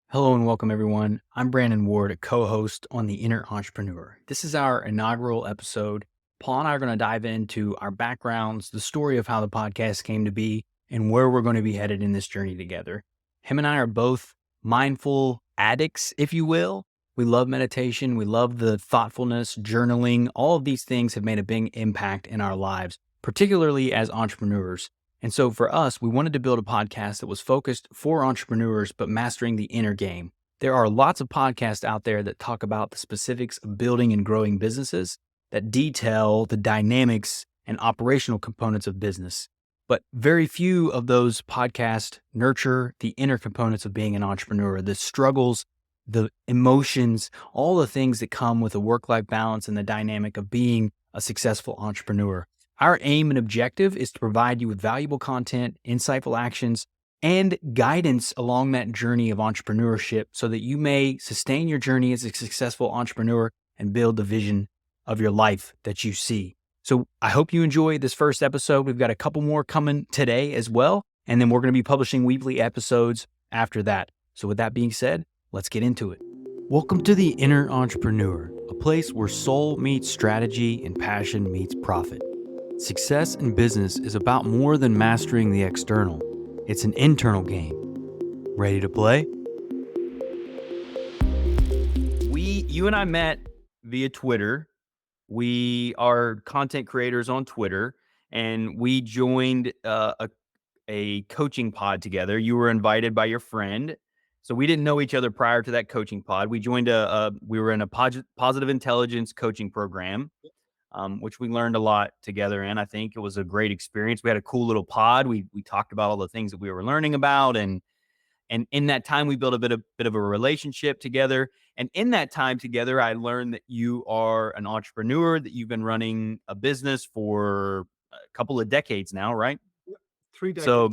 Hello and welcome, everyone. I'm Brandon Ward, a co host on The Inner Entrepreneur. This is our inaugural episode. Paul and I are going to dive into our backgrounds, the story of how the podcast came to be, and where we're going to be headed in this journey together. Him and I are both mindful addicts, if you will. We love meditation, we love the thoughtfulness, journaling. All of these things have made a big impact in our lives, particularly as entrepreneurs. And so for us, we wanted to build a podcast that was focused for entrepreneurs, but mastering the inner game. There are lots of podcasts out there that talk about the specifics of building and growing businesses that detail the dynamics and operational components of business. But very few of those podcasts nurture the inner components of being an entrepreneur, the struggles, the emotions, all the things that come with a work-life balance and the dynamic of being a successful entrepreneur. Our aim and objective is to provide you with valuable content, insightful actions, and guidance along that journey of entrepreneurship so that you may sustain your journey as a successful entrepreneur and build the vision of your life that you see. So I hope you enjoy this first episode. We've got a couple more coming today as well, and then we're going to be publishing weekly episodes after that. So with that being said, let's get into it. Welcome to The Inner Entrepreneur, a place where soul meets strategy and passion meets profit. Success in business is about more than mastering the external. It's an internal game. Ready to play? You and I met via Twitter. We are content creators on Twitter, and we joined a coaching pod together. You were invited by your friend. So we didn't know each other prior to that coaching pod. We joined we were in a positive intelligence coaching program. Which we learned a lot together. And I think it was a great experience. We had a cool little pod. We talked about all the things that we were learning about. And in that time, we built a bit of a relationship together. And in that time together, I learned that you are an entrepreneur, that you've been running a business for a couple of decades now, right? 3 decades. So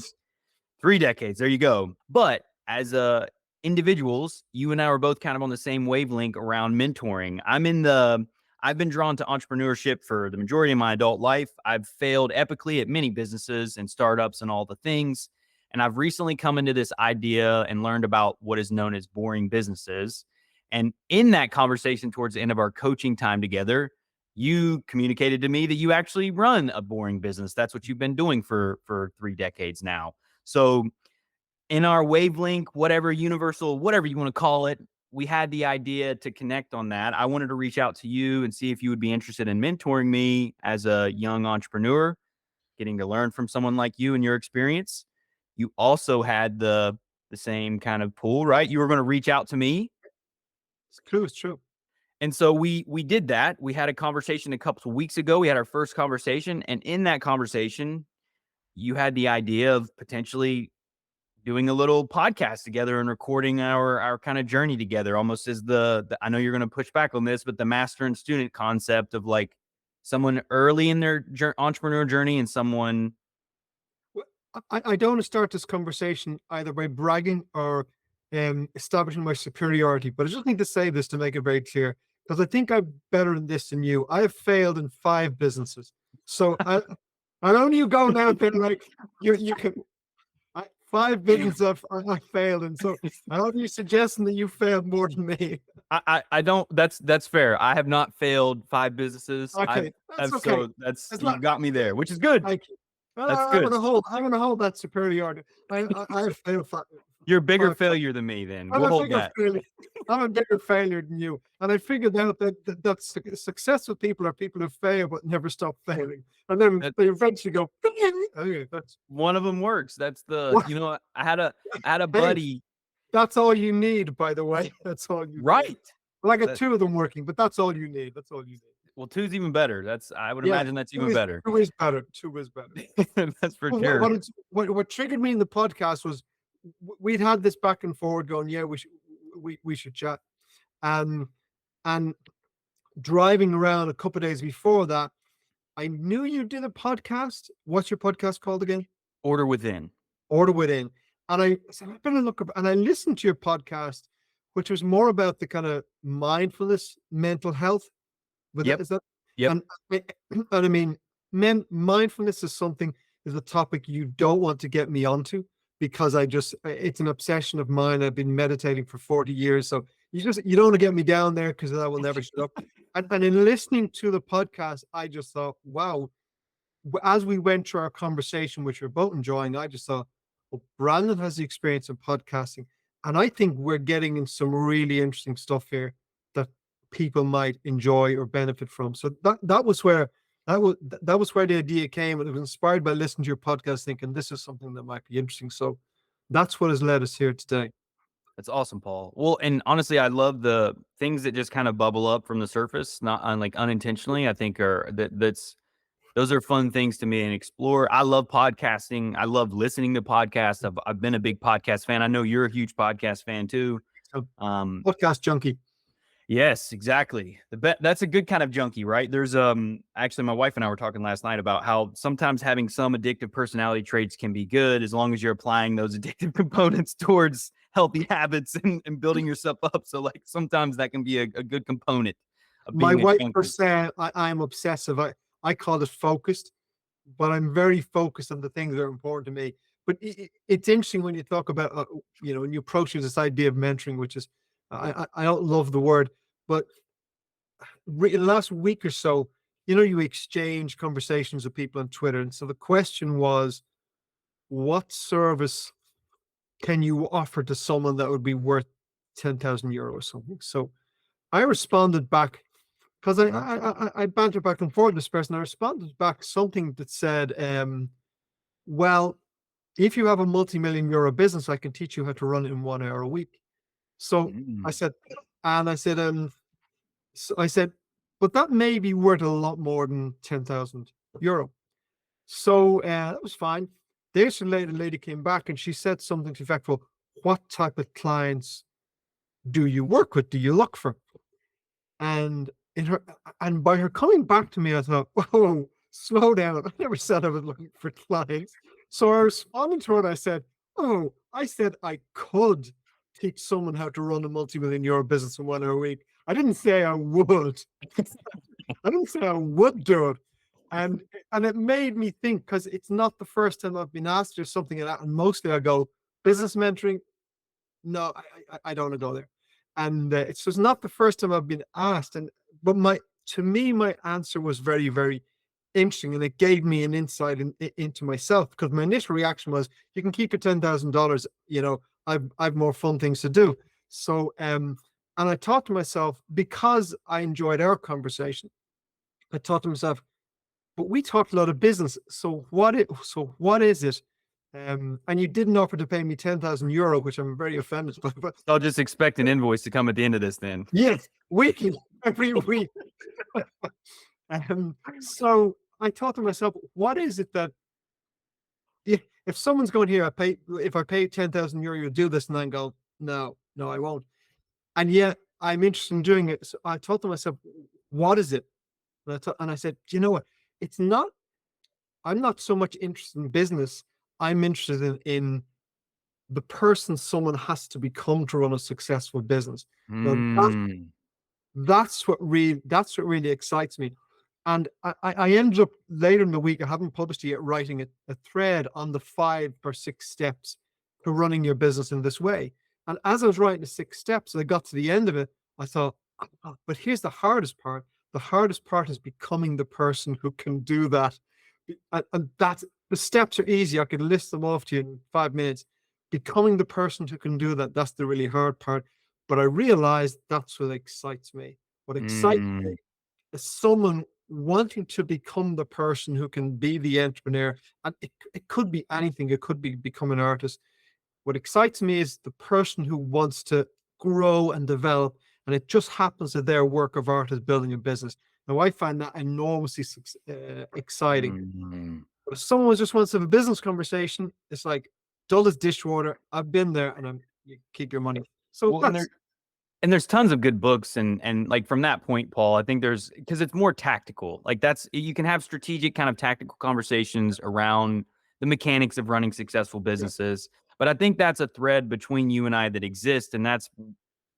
3 decades, there you go. But as individuals, you and I were both kind of on the same wavelength around mentoring. I've been drawn to entrepreneurship for the majority of my adult life. I've failed epically at many businesses and startups and all the things. And I've recently come into this idea and learned about what is known as boring businesses. And in that conversation towards the end of our coaching time together, you communicated to me that you actually run a boring business. That's what you've been doing for 3 decades now. So in our wavelength, whatever universal, whatever you want to call it, we had the idea to connect on that. I wanted to reach out to you and see if you would be interested in mentoring me as a young entrepreneur, getting to learn from someone like you and your experience. You also had the same kind of pull, right? You were going to reach out to me. It's true. It's true. And so we did that. We had a conversation a couple of weeks ago. We had our first conversation. And in that conversation, you had the idea of potentially doing a little podcast together and recording our kind of journey together, almost as the I know you're going to push back on this, but the master and student concept of like someone early in their entrepreneur journey and someone. Well, I don't want to start this conversation either by bragging or establishing my superiority, but I just need to say this to make it very clear because I think I'm better in this than you. I have failed in 5 businesses, so I know you go now, but like you can. 5 businesses I failed, and so I don't you suggesting that you failed more than me. I don't. That's fair. I have not failed 5 businesses. Okay, that's okay. So that's It's you not. got me there, which is good. Thank you. Well, That's I'm good. gonna hold. I'm gonna hold that superiority. I have failed. You're a bigger Five. failure than me. Then I'm we'll a hold bigger that. failure. I'm a bigger failure than you. And I figured out that successful people are people who fail but never stop failing. And then That they eventually go, okay, that's one of them works. That's the what I had a hey, buddy. that's all you need, by the way. That's all you need. Right. Well, I got That 2 of them working, but that's all you need. That's all you need. Well, two's even better. I would Yeah. imagine that's Two even is better. two is better. 2 is better. That's for Well, sure. what triggered me in the podcast was we'd had this back and forward going, yeah, we should chat. And and driving around a couple of days before that, I knew you did a podcast. What's your podcast called again? Order within. Order Within. And I said, I better look up. And I listened to your podcast, which was more about the kind of mindfulness, mental health. With that, Yep. is that? Yep. And and I mean, mindfulness is a topic you don't want to get me onto because it's an obsession of mine. I've been meditating for 40 years. So you don't want to get me down there because I will never shut up. And in listening to the podcast, I just thought, wow, as we went through our conversation, which we're both enjoying, I just thought, well, Brandon has the experience of podcasting. And I think we're getting in some really interesting stuff here that people might enjoy or benefit from. So that was where the idea came. And it was inspired by listening to your podcast, thinking this is something that might be interesting. So that's what has led us here today. That's awesome, Paul. Well, and honestly, I love the things that just kind of bubble up from the surface, not like unintentionally. I think that's those are fun things to me and explore. I love podcasting. I love listening to podcasts. I've been a big podcast fan. I know you're a huge podcast fan too. So Um, podcast junkie. Yes, exactly. That's a good kind of junkie, right? There's actually my wife and I were talking last night about how sometimes having some addictive personality traits can be good as long as you're applying those addictive components towards healthy habits and building yourself up. So like sometimes that can be a good component of My being a wife junkie. percent, I'm obsessive. I call it focused, but I'm very focused on the things that are important to me. But it's interesting when you talk about, when you approach this idea of mentoring, which is, I don't love the word, but in the last week or so, you exchange conversations with people on Twitter. And so the question was, what service can you offer to someone that would be worth 10,000 euro or something? So I responded back because I banter back and forth with this person. I responded back something that said, well, if you have a multi-million euro business, I can teach you how to run it in 1 hour a week. So I Mm. said, and I said, so I said, but that may be worth a lot more than 10,000 euro. So that was fine. Days later, the lady came back and she said something to the effect, well, what type of clients do you work with? Do you look for? And in her and by her coming back to me, I thought, whoa, slow down. I never said I was looking for clients. So I responded to her and I said, oh, I said I could teach someone how to run a multi-million euro business in 1 hour a week. I didn't say I would. I didn't say I would do it. And and it made me think because it's not the first time I've been asked or something like that. And mostly I go, business mentoring, no, I don't want to go there. And it's not the first time I've been asked. But to me, my answer was very, very interesting, and it gave me an insight into myself because my initial reaction was, "You can keep your $10,000. I've more fun things to do." So, and I thought to myself because I enjoyed our conversation, I thought to myself, but we talked a lot of business. So what is it? And you didn't offer to pay me 10,000 euro, which I'm very offended by. But So I'll just expect an invoice to come at the end of this then. yes, weekly, every week. So I thought to myself, what is it that if someone's going here, if I pay 10,000 euro, you'll do this, and I go, no, no, I won't. And yet I'm interested in doing it. So I thought to myself, what is it? And I said, do you know what? It's not. I'm not so much interested in business. I'm interested in the person someone has to become to run a successful business. Now Mm. that's what really excites me. And I ended up later in the week, I haven't published it yet, writing a thread on the 5 or 6 steps to running your business in this way. And as I was writing the 6 steps, and I got to the end of it, I thought, but here's the hardest part. The hardest part is becoming the person who can do that. And that's the steps are easy. I could list them off to you in 5 minutes. Becoming the person who can do that, that's the really hard part. But I realized that's what excites me. What excites me Mm. is someone wanting to become the person who can be the entrepreneur. And it could be anything, it could be become an artist. What excites me is the person who wants to grow and develop. And it just happens that their work of art is building a business. Now, I find that enormously exciting. Mm. But if someone just wants to have a business conversation, it's like dull as dishwater. I've been there, and you keep your money. So Well, that's and there's tons of good books and like from that point, Paul, I think there's because it's more tactical. Like that's you can have strategic kind of tactical conversations around the mechanics of running successful yeah, businesses. But I think that's a thread between you and I that exists. And that's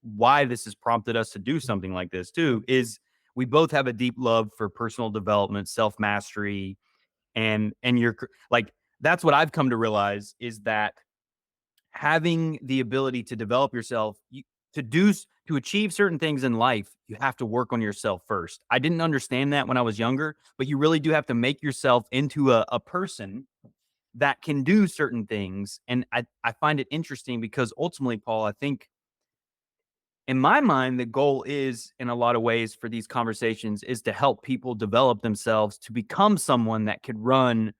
why this has prompted us to do something like this yeah, too, is we both have a deep love for personal development, self-mastery, and you're like that's what I've come to realize is that having the ability to develop yourself, to achieve certain things in life, you have to work on yourself first. I didn't understand that when I was younger, but you really do have to make yourself into a person that can do certain things. And I find it interesting because ultimately, Paul, I think in my mind, the goal is in a lot of ways for these conversations is to help people develop themselves to become someone that could run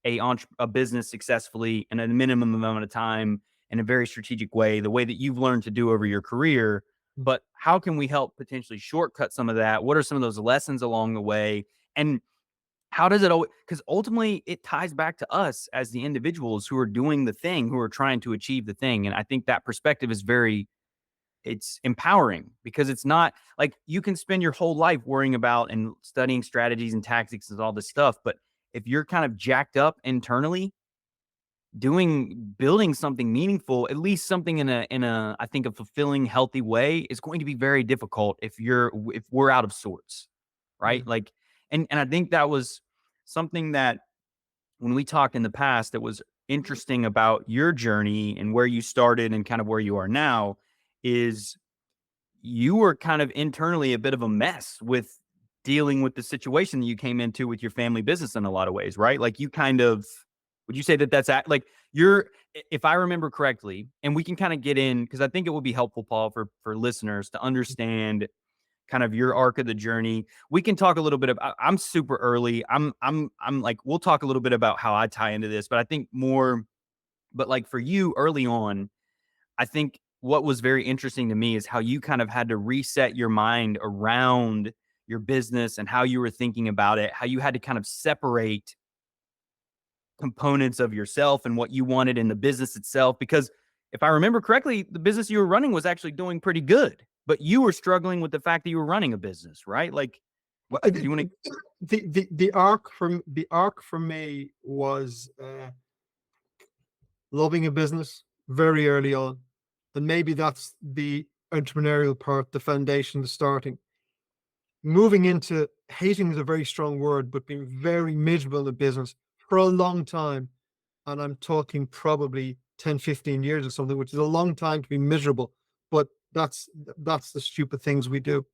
a business successfully in a minimum amount of time in a very strategic way, the way that you've learned to do over your career. But how can we help potentially shortcut some of that? What are some of those lessons along the way? And how does it always, because ultimately it ties back to us as the individuals who are doing the thing, who are trying to achieve the thing. And I think that perspective is very, it's empowering because it's not like you can spend your whole life worrying about and studying strategies and tactics and all this stuff. But if you're kind of jacked up internally, building something meaningful, at least something in a I think a fulfilling, healthy way is going to be very difficult if we're out of sorts, Yeah. right? Like, and I think that was something that when we talked in the past that was interesting about your journey and where you started and kind of where you are now is you were kind of internally a bit of a mess with dealing with the situation that you came into with your family business in a lot of ways, right? Like you kind of, would you say that like if I remember correctly, and we can kind of get in because I think it would be helpful, Paul, for listeners to understand kind of your arc of the journey. We can talk a little bit about. I'm super early. I'm like we'll talk a little bit about how I tie into this, but I think more. But like for you early on, I think what was very interesting to me is how you kind of had to reset your mind around your business and how you were thinking about it, how you had to kind of separate components of yourself and what you wanted in the business itself. Because if I remember correctly, the business you were running was actually doing pretty good, but you were struggling with the fact that you were running a business, right? Like, Well, do you want to? the arc for me was loving a business very early on, and maybe that's the entrepreneurial part, the foundation, the starting. Moving into hating is a very strong word, but being very miserable in the business for a long time, and I'm talking probably 10, 15 years or something, which is a long time to be miserable, but that's the stupid things we do.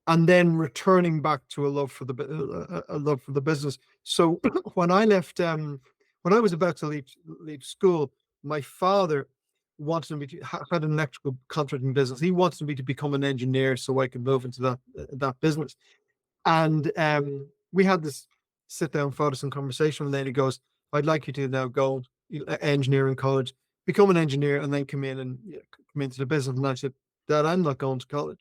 And then returning back to a love for a love for the business. So when I left, when I was about to leave school, my father wanted me to had an electrical contracting business. He wanted me to become an engineer so I could move into that business. And we had this sit down, father-son conversation, and then he goes, "I'd like you to now go engineering college, become an engineer, and then come in and come into the business." And I said, "Dad, I'm not going to college.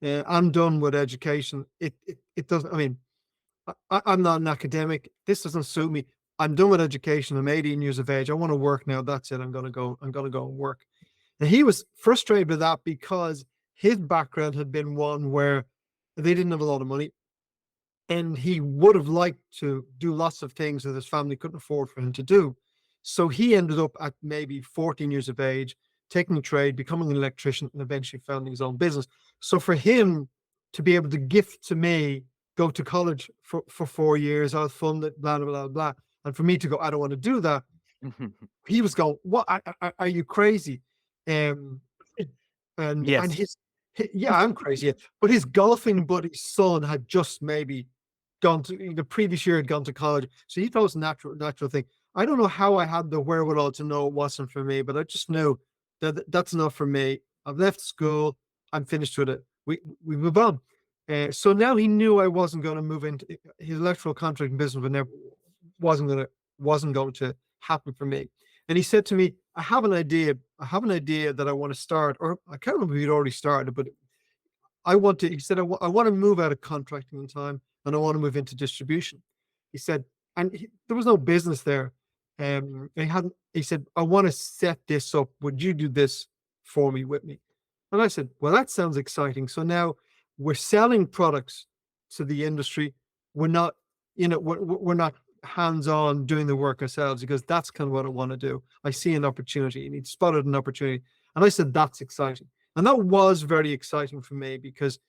I'm done with education. It doesn't. I mean, I'm not an academic. This doesn't suit me. I'm done with education. I'm 18 years of age. I want to work now. That's it. I'm gonna go. I'm gonna go and work." And he was frustrated with that because his background had been one where they didn't have a lot of money, and he would have liked to do lots of things that his family couldn't afford for him to do. So he ended up at maybe 14 years of age, taking a trade, becoming an electrician, and eventually founding his own business. So for him to be able to gift to me, go to college for 4 years, I was funded, blah, blah, blah, blah. And for me to go, I don't want to do that. He was going, "What? Are you crazy?" Um, and Yes. yeah, I'm crazy. Yeah. But his golfing buddy's son had just maybe gone to the previous year had gone to college. So he thought it was a natural thing. I don't know how I had the wherewithal to know it wasn't for me, but I just knew that that's enough for me. I've left school. I'm finished with it. We move on. So now he knew I wasn't going to move into his electrical contracting business, but never wasn't going to happen for me. And he said to me, "I have an idea. I have an idea that I want to start, or I can't remember if he'd already started, but I want to." He said, I want to move out of contracting in time, and I want to move into distribution." He said, and there was no business there. He hadn't. He said, "I want to set this up. Would you do this for me with me?" And I said, "Well, that sounds exciting." So now we're selling products to the industry. We're not, we're not hands-on doing the work ourselves, because that's kind of what I want to do. I see an opportunity, and he spotted an opportunity. And I said, "That's exciting." And that was very exciting for me because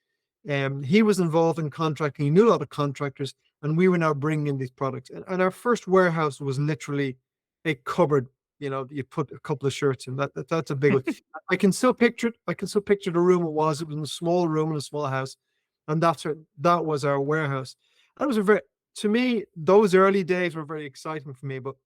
he was involved in contracting. He knew a lot of contractors, and we were now bringing in these products. And our first warehouse was literally a cupboard you put a couple of shirts in. That's a big one. I can still picture it. I can still picture the room it was. It was in a small room in a small house, and that was our warehouse. And it was a very to me, those early days were very exciting for me, but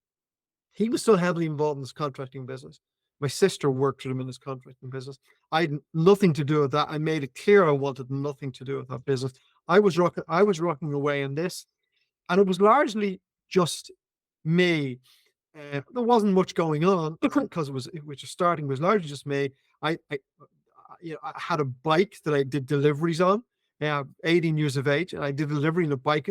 he was still heavily involved in this contracting business. My sister worked with him in his contracting business. I had nothing to do with that. I made it clear I wanted nothing to do with that business. I was rocking away in this, and it was largely just me. There wasn't much going on because it was just starting. It was largely just me. I had a bike that I did deliveries on. 18 years of age, and I did delivery on a bike.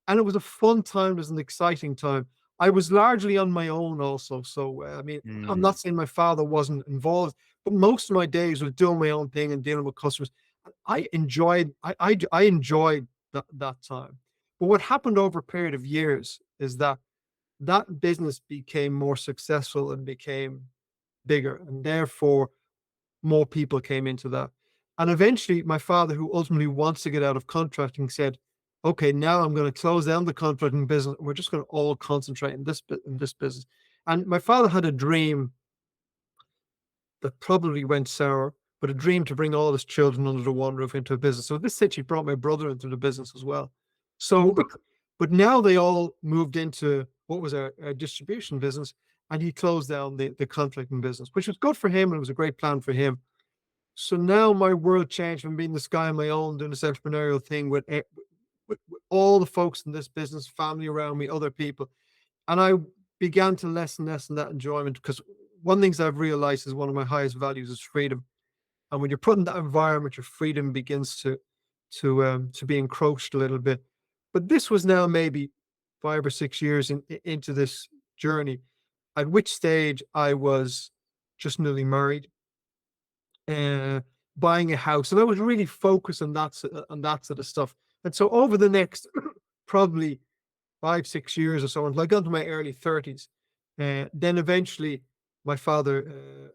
And it was a fun time. It was an exciting time. I was largely on my own also. So, I mean, I'm Mm, not saying my father wasn't involved, but most of my days was doing my own thing and dealing with customers. I enjoyed that time. But what happened over a period of years is that that business became more successful and became bigger, and therefore more people came into that. And eventually, my father, who ultimately wants to get out of contracting, said, "Okay, now I'm going to close down the contracting business. We're just going to all concentrate in this business." And my father had a dream that probably went sour, but a dream to bring all his children under the one roof into a business. So this stage, he brought my brother into the business as well. So, but now they all moved into what was a distribution business, and he closed down the contracting business, which was good for him, and it was a great plan for him. So now my world changed from being this guy on my own doing this entrepreneurial thing with all the folks in this business, family around me, other people. And I began to lessen that enjoyment because one of the things I've realized is one of my highest values is freedom. And when you're put in that environment, your freedom begins to be encroached a little bit. But this was now maybe 5 or 6 years into this journey, at which stage I was just newly married, uh, buying a house, and I was really focused on that sort of stuff. And so over the next probably 5 6 years or so, until I got into my early 30s, then eventually my father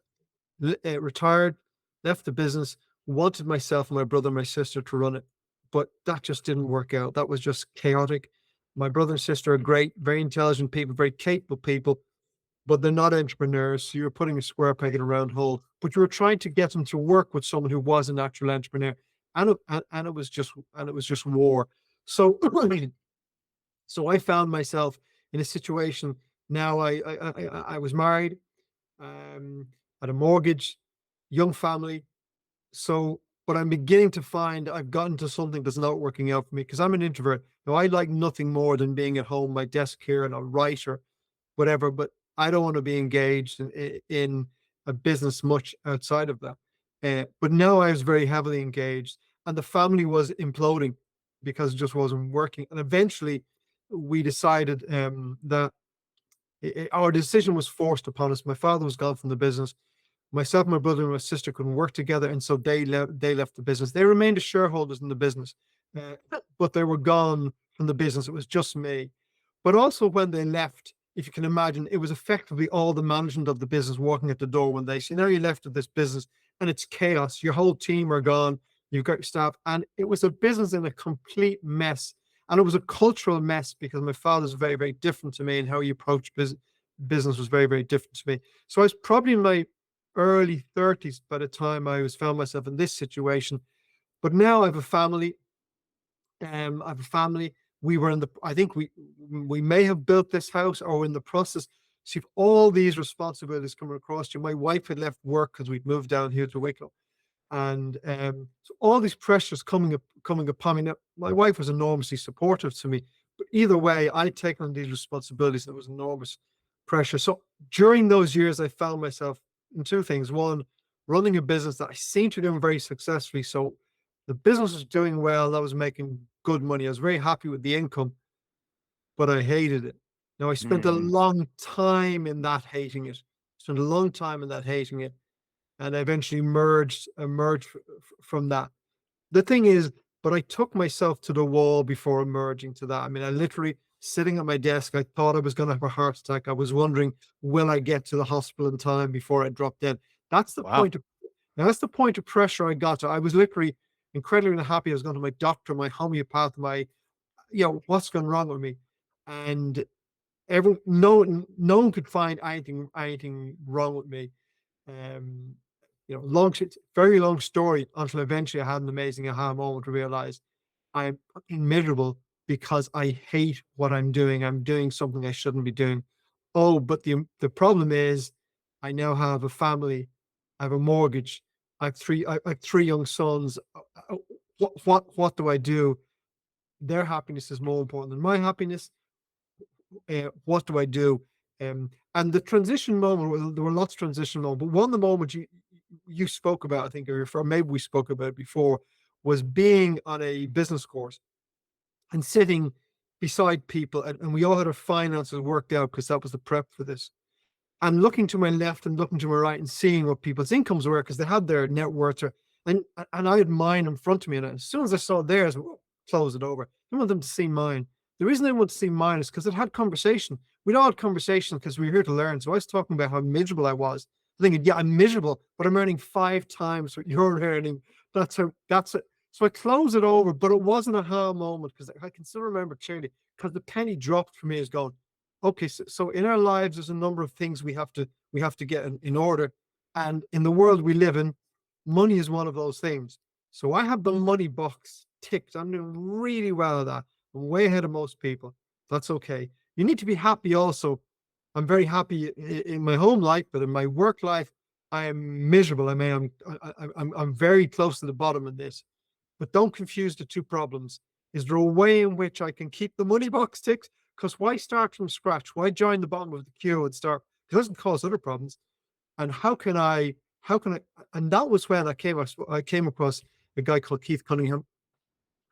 retired, left the business, wanted myself and my brother and my sister to run it, but that just didn't work out. That was just chaotic. My brother and sister are great, very intelligent people, very capable people, but they're not entrepreneurs. So you're putting a square peg in a round hole, but you were trying to get them to work with someone who was an actual entrepreneur. And it was just war. So, so I found myself in a situation now. I was married, had a mortgage, young family. So, but I'm beginning to find I've gotten to something that's not working out for me because I'm an introvert. Now, I like nothing more than being at home, my desk here, and I'll write or whatever, but I don't want to be engaged in a business much outside of that. But now I was very heavily engaged, and the family was imploding because it just wasn't working. And eventually, we decided that our decision was forced upon us. My father was gone from the business. Myself, my brother, and my sister couldn't work together, and so they left the business. They remained as shareholders in the business, uh, but they were gone from the business. It was just me. But also, when they left, if you can imagine, it was effectively all the management of the business walking at the door when they say, "Now you left of this business, and it's chaos. Your whole team are gone. You've got your staff," and it was a business in a complete mess. And it was a cultural mess because my father's very, very different to me, and how he approached business was very, very different to me. So I was probably in my early 30s by the time I was found myself in this situation. But now I have a family. I have a family. We were in the. I think we may have built this house or in the process. So you've all these responsibilities coming across you. My wife had left work because we'd moved down here to Wicklow, and so all these pressures coming upon me. Now, my wife was enormously supportive to me, but either way, I'd taken on these responsibilities, and it was enormous pressure. So during those years, I found myself in two things: one, running a business that I seemed to be doing very successfully. So the business was doing well, I was making good money. I was very happy with the income, but I hated it. Now I spent a mm, long time in that hating it. Spent a long time in that hating it, and I eventually emerged from that. The thing is, but I took myself to the wall before emerging to that. I mean, I literally sitting at my desk, I thought I was going to have a heart attack. I was wondering, will I get to the hospital in time before I drop dead? That's the wow. point of that's the point of pressure I got to. I was literally incredibly unhappy. I was going to my doctor, my homeopath, my what's going wrong with me, and no one could find anything wrong with me. Um, very long story until eventually I had an amazing aha moment to realize I'm fucking miserable because I hate what I'm doing. I'm doing something I shouldn't be doing. Oh, but the problem is, I now have a family, I have a mortgage, I have three young sons. What do I do? Their happiness is more important than my happiness. What do I do? And the transition moment, there were lots of transition moments, but one of the moments you spoke about, I think, or maybe we spoke about it before, was being on a business course and sitting beside people, and we all had our finances worked out because that was the prep for this. And looking to my left and looking to my right and seeing what people's incomes were because they had their net worth, and I had mine in front of me. And as soon as I saw theirs, close it over. I didn't want them to see mine. The reason I want to see mine is because it had conversation. We'd all had conversation because we were here to learn. So I was talking about how miserable I was, thinking, yeah, I'm miserable, but I'm earning 5 times what you're earning. That's it. So I closed it over, but it wasn't a aha moment because I can still remember clearly because the penny dropped for me as going, okay, so in our lives, there's a number of things we have to get in order, and in the world we live in, money is one of those things. So I have the money box ticked. I'm doing really well at that. I'm way ahead of most people. That's okay. You need to be happy also. I'm very happy in my home life, but in my work life, I am miserable. I mean, I'm very close to the bottom of this. But don't confuse the two problems. Is there a way in which I can keep the money box ticked? Because why start from scratch? Why join the bottom of the queue and start? It doesn't cause other problems. And how can I, and that was when I came across a guy called Keith Cunningham,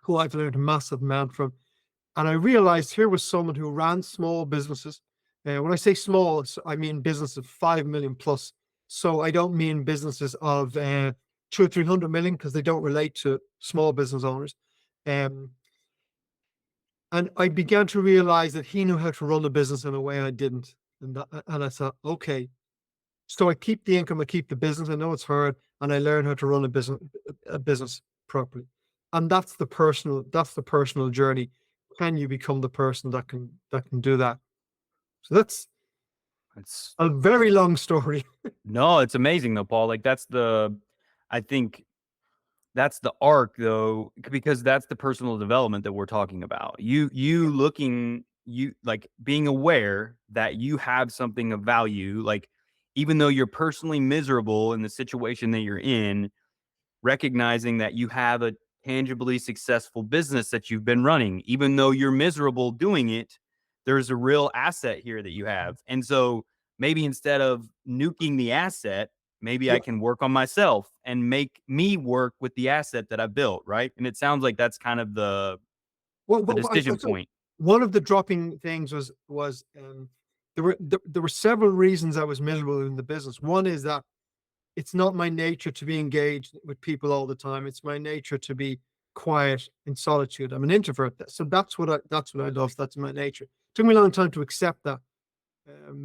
who I've learned a massive amount from. And I realized here was someone who ran small businesses. When I say small, I mean business of 5 million plus. So I don't mean businesses of 200 or 300 million because they don't relate to small business owners. Um, and I began to realize that he knew how to run a business in a way I didn't. And I thought, okay, so I keep the income, I keep the business. I know it's hard, and I learn how to run a business properly. And that's the personal journey. Can you become the person that can do that? So that's It's a very long story. no, it's amazing though, Paul. Like I think that's the arc though, because that's the personal development that we're talking about. You looking, you like being aware that you have something of value, like even though you're personally miserable in the situation that you're in, recognizing that you have a tangibly successful business that you've been running, even though you're miserable doing it, there's a real asset here that you have. And so maybe instead of nuking the asset, maybe I Yeah. can work on myself and make me work with the asset that I built. Right. And it sounds like that's kind of the decision So point. one of the dropping things was there were several reasons I was miserable in the business. One is that it's not my nature to be engaged with people all the time. It's my nature to be quiet in solitude. I'm an introvert. So that's what I love. That's my nature. It took me a long time to accept that.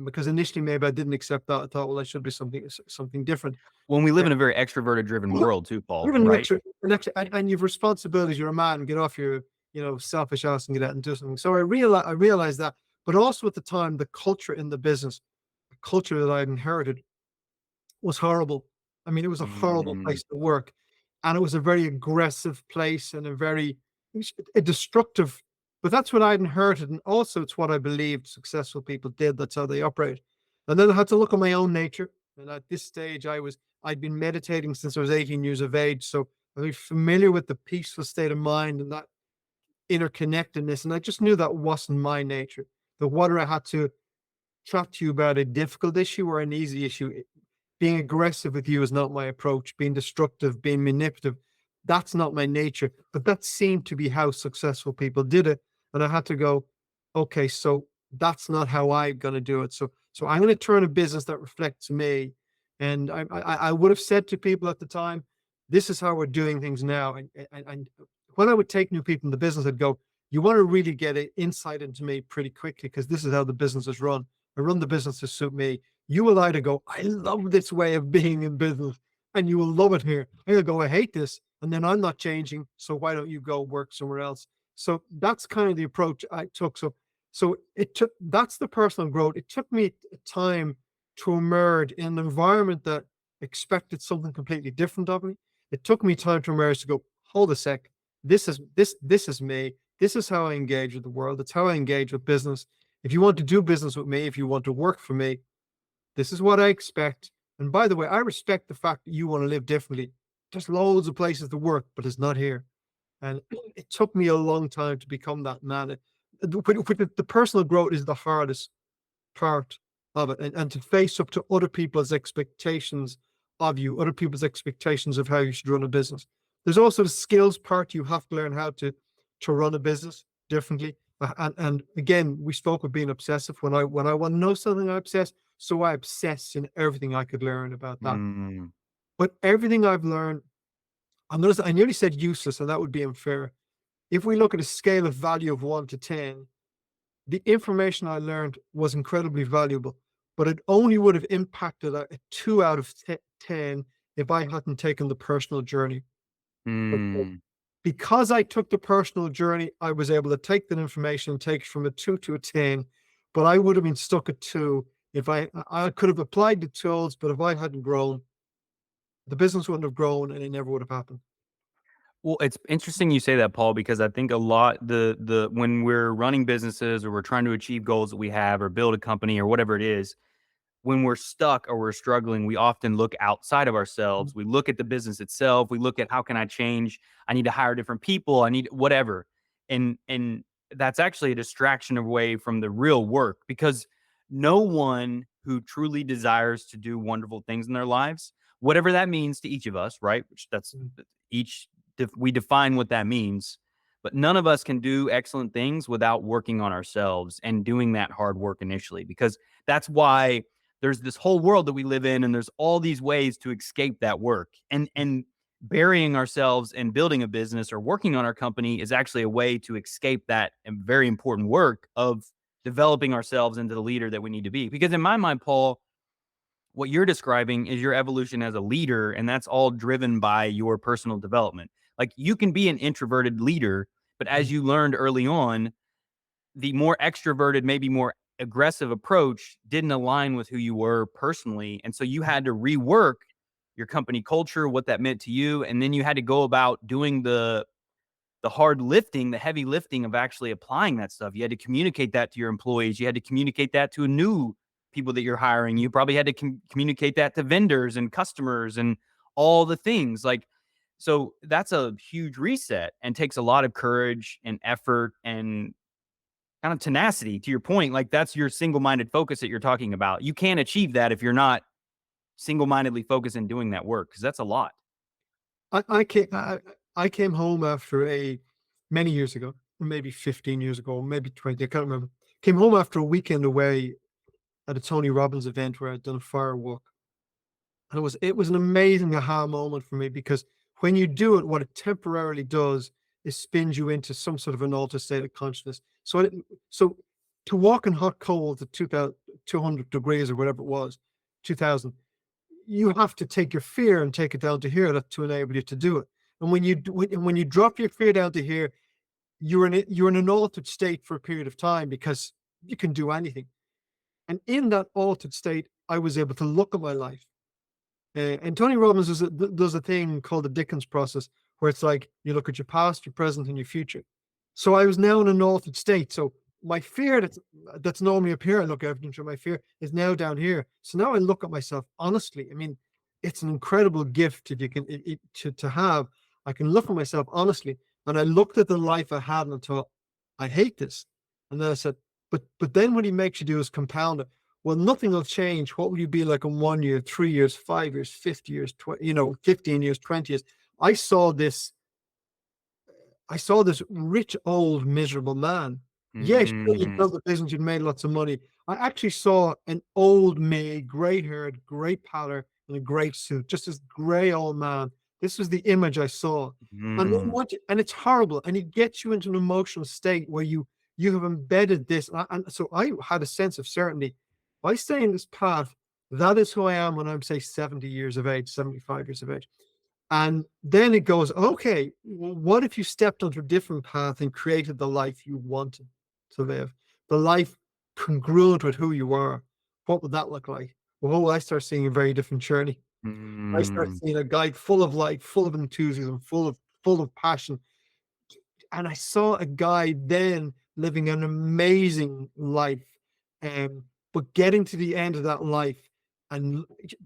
Because initially maybe I didn't accept that. I thought, well, I should be something different. When we live Uh, in a very extroverted driven world too, Paul, Even right? and you've responsibilities. You're a man. Get off your selfish ass and get out and do something. So I realized that, but also at the time, the culture in the business, the culture that I inherited was horrible. I mean, it was a horrible Mm, place to work, and it was a very aggressive place and a destructive. But that's what I'd inherited, and also it's what I believed successful people did. That's how they operate. And then I had to look at my own nature. And at this stage, I'd been meditating since I was 18 years of age, so I was familiar with the peaceful state of mind and that interconnectedness. And I just knew that wasn't my nature. The whether I had to chat to you about a difficult issue or an easy issue, being aggressive with you is not my approach. Being destructive, being manipulative, that's not my nature. But that seemed to be how successful people did it. And I had to go, okay, so that's not how I'm going to do it. So I'm going to turn a business that reflects me. And I would have said to people at the time, this is how we're doing things now. And when I would take new people in the business, I'd go, you want to really get an insight into me pretty quickly because this is how the business is run. I run the business to suit me. You will either go, I love this way of being in business, and you will love it here. And you'll go, I hate this. And then I'm not changing. So why don't you go work somewhere else? So that's kind of the approach I took. So So it took that's the personal growth. It took me time to emerge in an environment that expected something completely different of me. It took me time to emerge to go, hold a sec. This is me. This is how I engage with the world. It's how I engage with business. If you want to do business with me, if you want to work for me, this is what I expect. And by the way, I respect the fact that you want to live differently. There's loads of places to work, but it's not here. And it took me a long time to become that man. The personal growth is the hardest part of it, and to face up to other people's expectations of you, other people's expectations of how you should run a business. There's also the skills part. You have to learn how to run a business differently. And again, we spoke of being obsessive. When I want to know something, I obsess. So I obsess in everything I could learn about that. Mm, But everything I've learned, I nearly said useless, and that would be unfair. If we look at a scale of value of 1 to 10, the information I learned was incredibly valuable, but it only would have impacted a 2 out of 10 if I hadn't taken the personal journey. But mm. because I took the personal journey, I was able to take that information and take it from a 2 to a 10. But I would have been stuck at two if I could have applied the tools, but if I hadn't grown, the business wouldn't have grown and it never would have happened. Well, it's interesting you say that, Paul, because I think a lot the when we're running businesses or we're trying to achieve goals that we have or build a company or whatever it is, when we're stuck or we're struggling, we often look outside of ourselves. We look at the business itself. We look at how can I change? I need to hire different people. I need whatever. And that's actually a distraction away from the real work because no one who truly desires to do wonderful things in their lives, whatever that means to each of us, right? Which that's Mm. each we define what that means. But none of us can do excellent things without working on ourselves and doing that hard work initially because that's why there's this whole world that we live in and there's all these ways to escape that work and burying ourselves and building a business or working on our company is actually a way to escape that very important work of developing ourselves into the leader that we need to be because in my mind, Paul, what you're describing is your evolution as a leader and that's all driven by your personal development. Like you can be an introverted leader, but as Mm. you learned early on, the more extroverted, maybe more aggressive approach didn't align with who you were personally. And so you had to rework your company culture, what that meant to you. And then you had to go about doing the hard lifting, the heavy lifting of actually applying that stuff. You had to communicate that to your employees. You had to communicate that to new people that you're hiring. You probably had to communicate that to vendors and customers and all the things like, so that's a huge reset and takes a lot of courage and effort and kind of tenacity to your point. Like that's your single-minded focus that you're talking about. You can't achieve that if you're not single-mindedly focused in doing that work because that's a lot. I came home after a many years ago, maybe 15 years ago, maybe 20, I can't remember. Came home after a weekend away at a Tony Robbins event where I'd done a fire walk. And it was an amazing aha moment for me because when you do it, what it temporarily does is spins you into some sort of an altered state of consciousness. So to walk in hot coals at 2,200 degrees or whatever it was, 2000, you have to take your fear and take it down to here to enable you to do it. And when you drop your fear down to here, you're in an altered state for a period of time because you can do anything. And in that altered state, I was able to look at my life. And Tony Robbins does a thing called the Dickens process, where it's like you look at your past, your present, and your future. So I was now in an altered state. So my fear that's normally up here, I look everything through my fear, is now down here. So now I look at myself honestly. I mean, it's an incredible gift if you can to have. I can look at myself honestly, and I looked at the life I had and I thought, I hate this. And then I said, but then what he makes you do is compound it. Well, nothing will change. What will you be like in 1 year, 3 years, 5 years, 50 years, 15 years, 20 years? I saw this I saw this rich, old, miserable man. Yeah, sure, you Mm, built a business, you'd made lots of money. I actually saw an old maid, gray-haired, gray pallor, in a great suit, just this gray old man. This was the image I saw. And then mm, and it's horrible, and it gets you into an emotional state where you have embedded this. And so I had a sense of certainty. If I stay in this path, that is who I am when I'm, say, 70 years of age, 75 years of age. And then it goes, okay, well, what if you stepped onto a different path and created the life you wanted to live? the life congruent with who you are, what would that look like? Well, I start seeing a very different journey. I start Mm, seeing a guy full of life, full of enthusiasm, full of passion. And I saw a guy then living an amazing life, but getting to the end of that life, and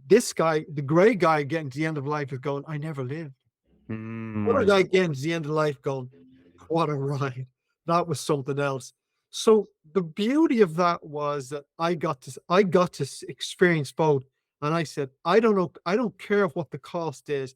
this guy, the gray guy, getting to the end of life is going, I never lived. Other mm, guy getting to the end of life going, what a ride. That was something else. So the beauty of that was that I got to experience both. And I said, I don't know, I don't care what the cost is.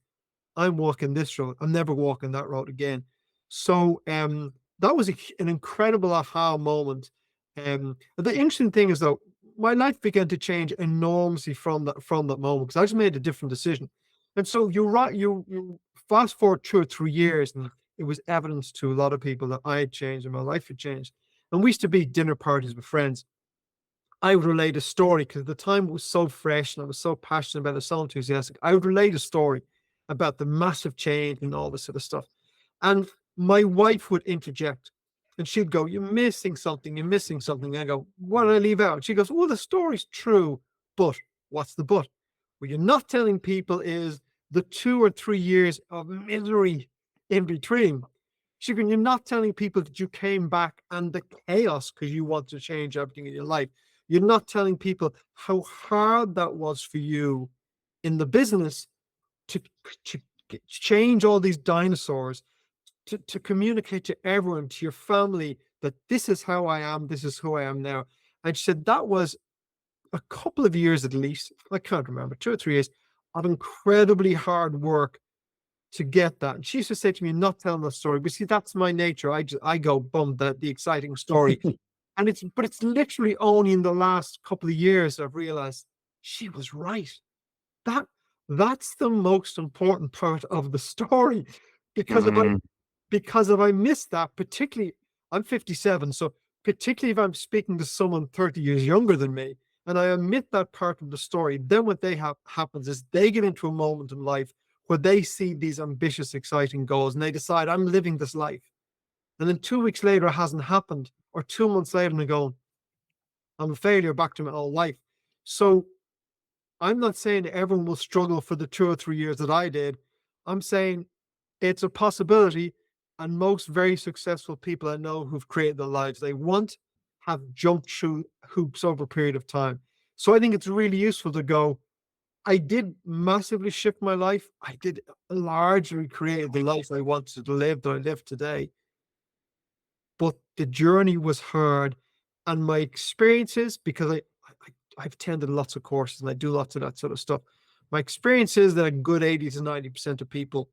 I'm walking this road. I'm never walking that road again. So that was an incredible aha moment. The interesting thing is though, my life began to change enormously from that moment because I just made a different decision. And so you're right, you fast forward 2 or 3 years, and it was evidence to a lot of people that I had changed and my life had changed. And we used to be dinner parties with friends. I would relate a story because the time was so fresh and I was so passionate about it, so enthusiastic. I would relate a story about the massive change and all this sort of stuff. And my wife would interject and she'd go, you're missing something, you're missing something. And I go, what did I leave out? And she goes, well, the story's true, but what's the but? What you're not telling people is the 2 or 3 years of misery in between. She goes, you're not telling people that you came back and the chaos because you want to change everything in your life. You're not telling people how hard that was for you in the business to, to change all these dinosaurs, to communicate to everyone, to your family, that this is how I am, this is who I am now. And she said that was a couple of years at least, I can't remember, 2 or 3 years of incredibly hard work to get that. And she used to say to me, not telling the story, but see, that's my nature. I go bum the exciting story. And it's literally only in the last couple of years I've realized she was right. That that's the most important part of the story. Because if I mm. because if I miss that, particularly I'm 57, so particularly if I'm speaking to someone 30 years younger than me, and I omit that part of the story, then what they have happens is they get into a moment in life where they see these ambitious, exciting goals and they decide, I'm living this life. And then 2 weeks later, it hasn't happened, or 2 months later, and they go, I'm a failure back to my old life. So I'm not saying everyone will struggle for the 2 or 3 years that I did. I'm saying it's a possibility. And most very successful people I know who've created the lives they want have jumped through hoops over a period of time. So I think it's really useful to go, I did massively shift my life. I did largely create the life I wanted to live that I live today. But the journey was hard, and my experiences, because I've attended lots of courses and I do lots of that sort of stuff. My experience is that a good 80 to 90% of people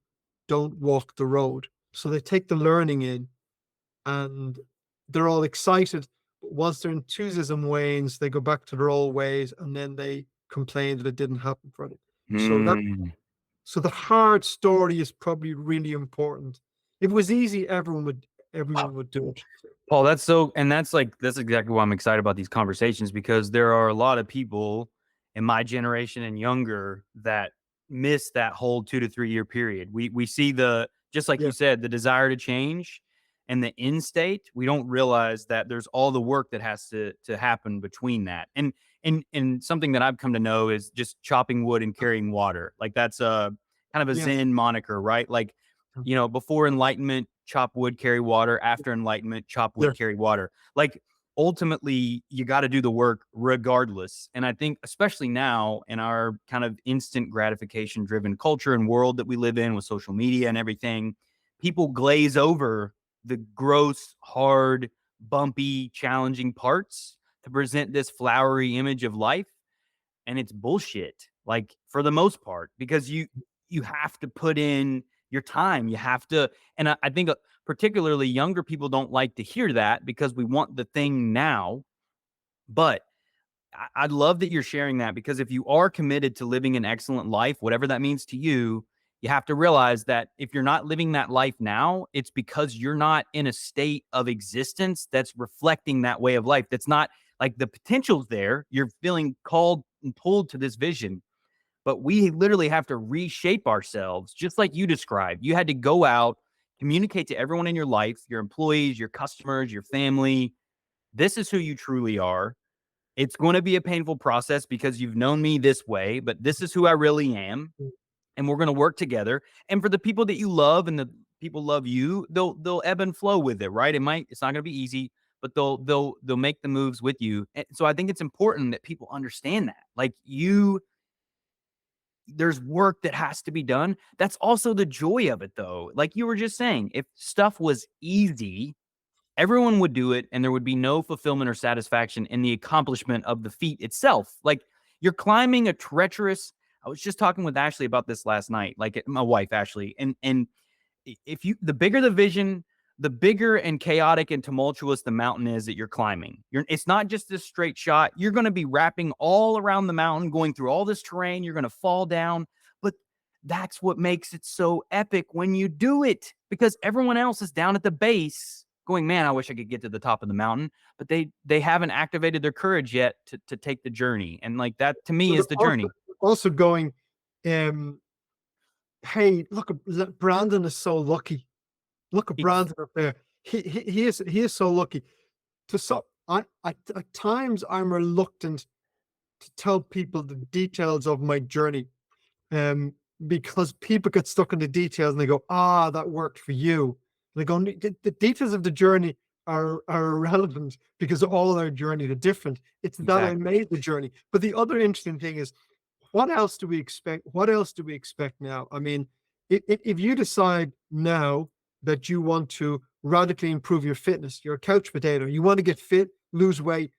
don't walk the road. So they take the learning in and they're all excited. But once their enthusiasm wanes, they go back to their old ways and then they complain that it didn't happen for them. So that Mm. so the hard story is probably really important. If it was easy, everyone would do it. Paul, and that's exactly why I'm excited about these conversations because there are a lot of people in my generation and younger that miss that whole 2 to 3 year period. We see just like you Yeah. said, the desire to change and the end state. We don't realize that there's all the work that has to happen between that. And something that I've come to know is just chopping wood and carrying water. Like that's a kind of a Yeah. Zen moniker, right? Like before enlightenment, chop wood, carry water. After enlightenment, chop Yeah. wood, carry water. Like ultimately, you got to do the work regardless. And I think, especially now in our kind of instant gratification driven culture and world that we live in with social media and everything, people glaze over the gross, hard, bumpy, challenging parts to present this flowery image of life. And it's bullshit, like for the most part, because you have to put in your time. You have to, and I think particularly younger people don't like to hear that because we want the thing now. But I love that you're sharing that because if you are committed to living an excellent life, whatever that means to you, you have to realize that if you're not living that life now, it's because you're not in a state of existence that's reflecting that way of life. That's not like the potential's there. You're feeling called and pulled to this vision, but we literally have to reshape ourselves, just like you described. You had to go out, communicate to everyone in your life, your employees, your customers, your family, this is who you truly are. It's going to be a painful process because you've known me this way, but this is who I really am. Mm. And we're going to work together. And for the people that you love and the people love you, they'll ebb and flow with it, right? It's not going to be easy, but they'll make the moves with you. And so I think it's important that people understand that. Like there's work that has to be done. That's also the joy of it though. Like you were just saying, if stuff was easy, everyone would do it and there would be no fulfillment or satisfaction in the accomplishment of the feat itself. Like you're climbing a treacherous. I was just talking with Ashley about this last night, like my wife Ashley, and if you the bigger the vision, the bigger and chaotic and tumultuous the mountain is that you're climbing. It's not just this straight shot. You're going to be wrapping all around the mountain, going through all this terrain. You're going to fall down, but that's what makes it so epic when you do it, because everyone else is down at the base going, man, I wish I could get to the top of the mountain, but they haven't activated their courage yet to take the journey. And like that to me So is they're the also journey. also going, um, hey, look, Brandon is so lucky. Look at Ex- Brandon up there. He is so lucky. At times I'm reluctant to tell people the details of my journey, um, because people get stuck in the details and they go, ah, that worked for you. And they go, the details of the journey are irrelevant because all our journeys are different. It's that I exactly. made the journey. But the other interesting thing is, what else do we expect? What else do we expect now? I mean, if you decide now that you want to radically improve your fitness, you're a couch potato, you want to get fit, lose weight,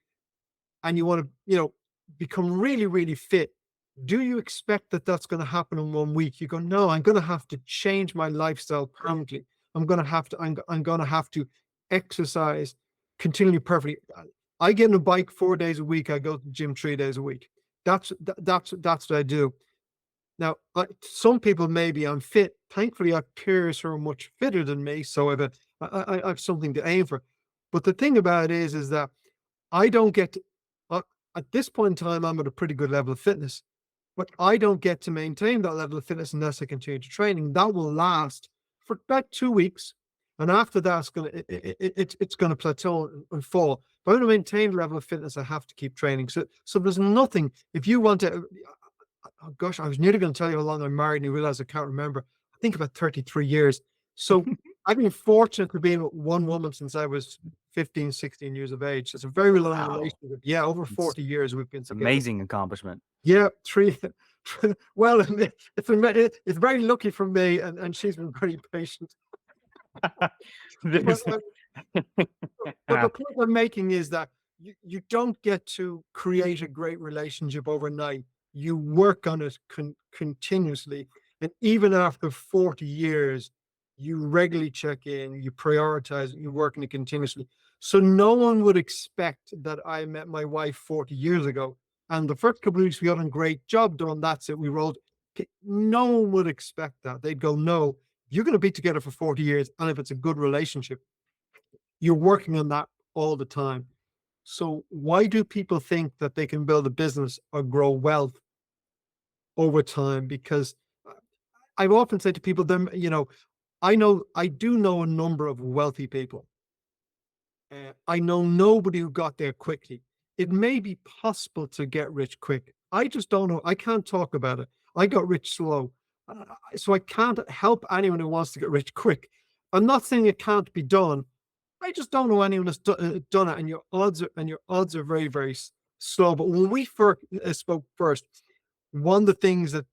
and you want to, become really, really fit, do you expect that that's going to happen in 1 week? You go, no, I'm going to have to change my lifestyle permanently. I'm going to have to exercise continually perfectly. I get on a bike 4 days a week. I go to the gym 3 days a week. That's what I do. Now, some people maybe unfit. Thankfully, I have peers who are much fitter than me, so I have something to aim for. But the thing about it is that I don't get to, uh, at this point in time, I'm at a pretty good level of fitness, but I don't get to maintain that level of fitness unless I continue to training. That will last for about 2 weeks, and after that, it's going to plateau and fall. If I want to maintain the level of fitness, I have to keep training. So there's nothing. If you want to, oh gosh, I was nearly going to tell you how long I'm married, and you realize I can't remember. I think about 33 years. So I've been fortunate to be with one woman since I was 15, 16 years of age. It's a very long Wow. relationship. Yeah, over It's 40 years we've been it's together. amazing accomplishment. Yeah, three. Well, it's very lucky for me, and she's been very patient. But There's but the point I'm making is that you don't get to create a great relationship overnight. You work on it continuously. And even after 40 years, you regularly check in, you prioritize, you work on it continuously. So no one would expect that I met my wife 40 years ago. And the first couple of weeks we got a great job done. That's it. We rolled. No one would expect that. They'd go, no, you're going to be together for 40 years. And if it's a good relationship, you're working on that all the time. So why do people think that they can build a business or grow wealth over time? Because I've often said to people, I do know a number of wealthy people. I know nobody who got there quickly. It may be possible to get rich quick. I just don't know. I can't talk about it. I got rich slow. So I can't help anyone who wants to get rich quick. I'm not saying it can't be done. I just don't know anyone that's done it, and your odds are very, very slow. But when we first spoke first, one of the things that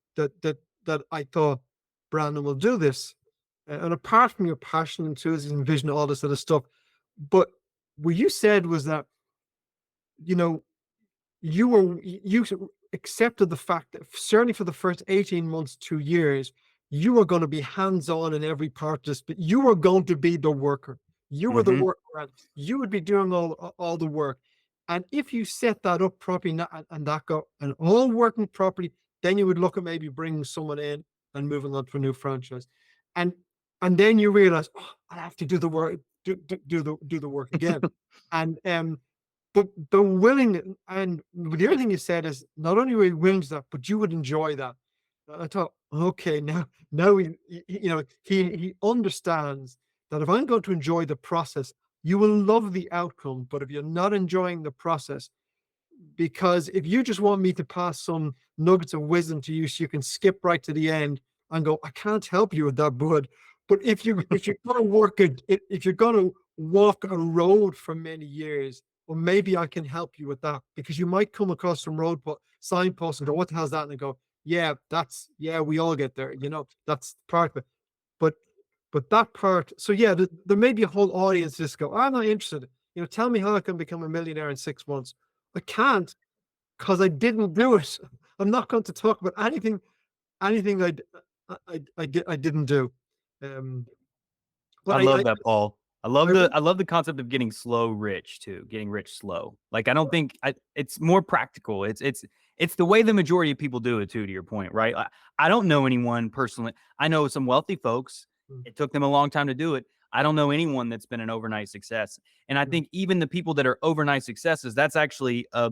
I thought, Brandon will do this, and apart from your passion, enthusiasm, vision, all this other stuff, but what you said was that, you know you accepted the fact that certainly for the first 18 months, 2 years, you were going to be hands-on in every part of this, but you were going to be the worker. You were the Mhm. worker. You would be doing all the work. And if you set that up properly, and that got and all working properly, then you would look at maybe bringing someone in and moving on to a new franchise. And and then you realize, oh, I have to do the work, do the work again. And but the willing, and the other thing you said is not only were you willing to that, but you would enjoy that. I thought, okay, now he understands that if I'm going to enjoy the process, you will love the outcome, but if you're not enjoying the process, because if you just want me to pass some nuggets of wisdom to you so you can skip right to the end and go, I can't help you with that, bud. But if you're gonna work it, if you're gonna walk a road for many years, well, maybe I can help you with that because you might come across some road signposts and go, what the hell's that? And I go, yeah, yeah, we all get there, that's part of it. But that part, so yeah, there may be a whole audience just go, I'm not interested. Tell me how I can become a millionaire in 6 months. I can't because I didn't do it. I'm not going to talk about anything I didn't do. Um, I but love that, Paul. I I love the concept of getting slow rich too, getting rich slow. Like I don't think it's more practical. It's the way the majority of people do it too, to your point, right? I don't know anyone personally. I know some wealthy folks. mm, It took them a long time to do it. I don't know anyone that's been an overnight success. And I mm, think even the people that are overnight successes, that's actually a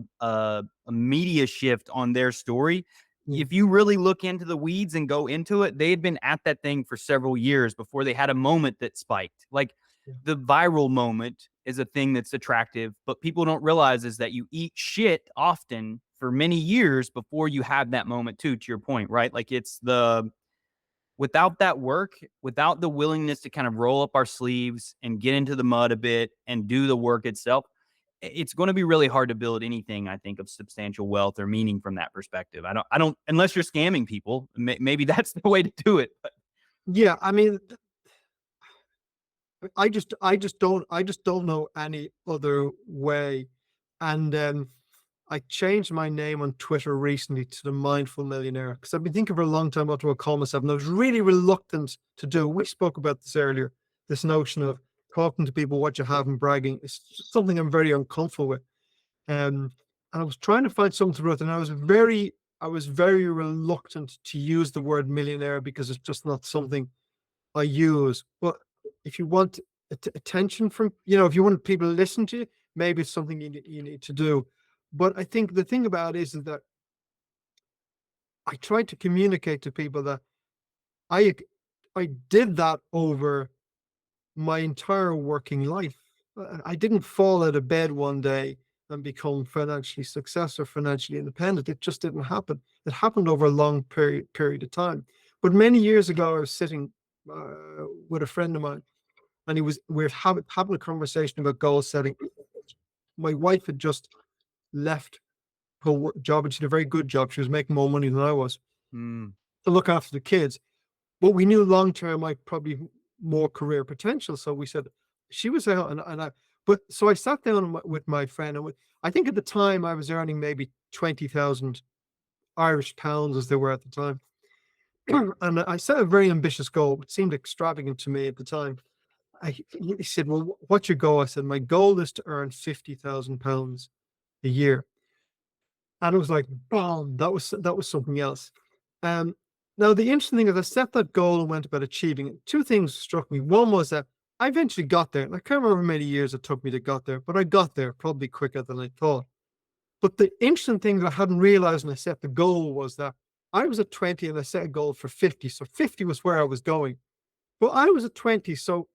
media shift on their story. mm, If you really look into the weeds and go into it, they had been at that thing for several years before they had a moment that spiked. Like yeah. the viral moment is a thing that's attractive, but people don't realize is that you eat shit often for many years before you have that moment too, to your point, right? Like it's the without that work, without the willingness to kind of roll up our sleeves and get into the mud a bit and do the work itself, it's going to be really hard to build anything, I think, of substantial wealth or meaning from that perspective. I don't, unless you're scamming people, maybe that's the way to do it. But Yeah, I mean, I just don't know any other way. And I changed my name on Twitter recently to the Mindful Millionaire because I've been thinking for a long time what to call myself, and I was really reluctant to do. We spoke about this earlier. This notion of talking to people what you have and bragging is something I'm very uncomfortable with. And I was trying to find something with it, and I was very reluctant to use the word millionaire because it's just not something I use. But if you want attention from, if you want people to listen to you, maybe it's something you need to do. But I think the thing about it is that I tried to communicate to people that I I did that over my entire working life. I didn't fall out of bed one day and become financially successful, financially independent. It just didn't happen. It happened over a long period of time. But many years ago, I was sitting with a friend of mine, and we were having a conversation about goal setting. My wife had just left her job, and she did a very good job. She was making more money than I was mm, to look after the kids. But we knew long term I probably more career potential. So we said she was out, but so I sat down with my friend, and I think at the time I was earning maybe 20,000 Irish pounds as they were at the time. And I set a very ambitious goal, which seemed extravagant to me at the time. He said, well, what's your goal? I said, my goal is to earn £50,000 a year. And it was like, boom, that was something else. Um, Now the interesting thing is I set that goal and went about achieving it. Two things struck me. One was that I eventually got there. And I can't remember how many years it took me to get there, but I got there probably quicker than I thought. But the interesting thing that I hadn't realized when I set the goal was that I was at 20 and I set a goal for 50. So 50 was where I was going. But I was at 20. So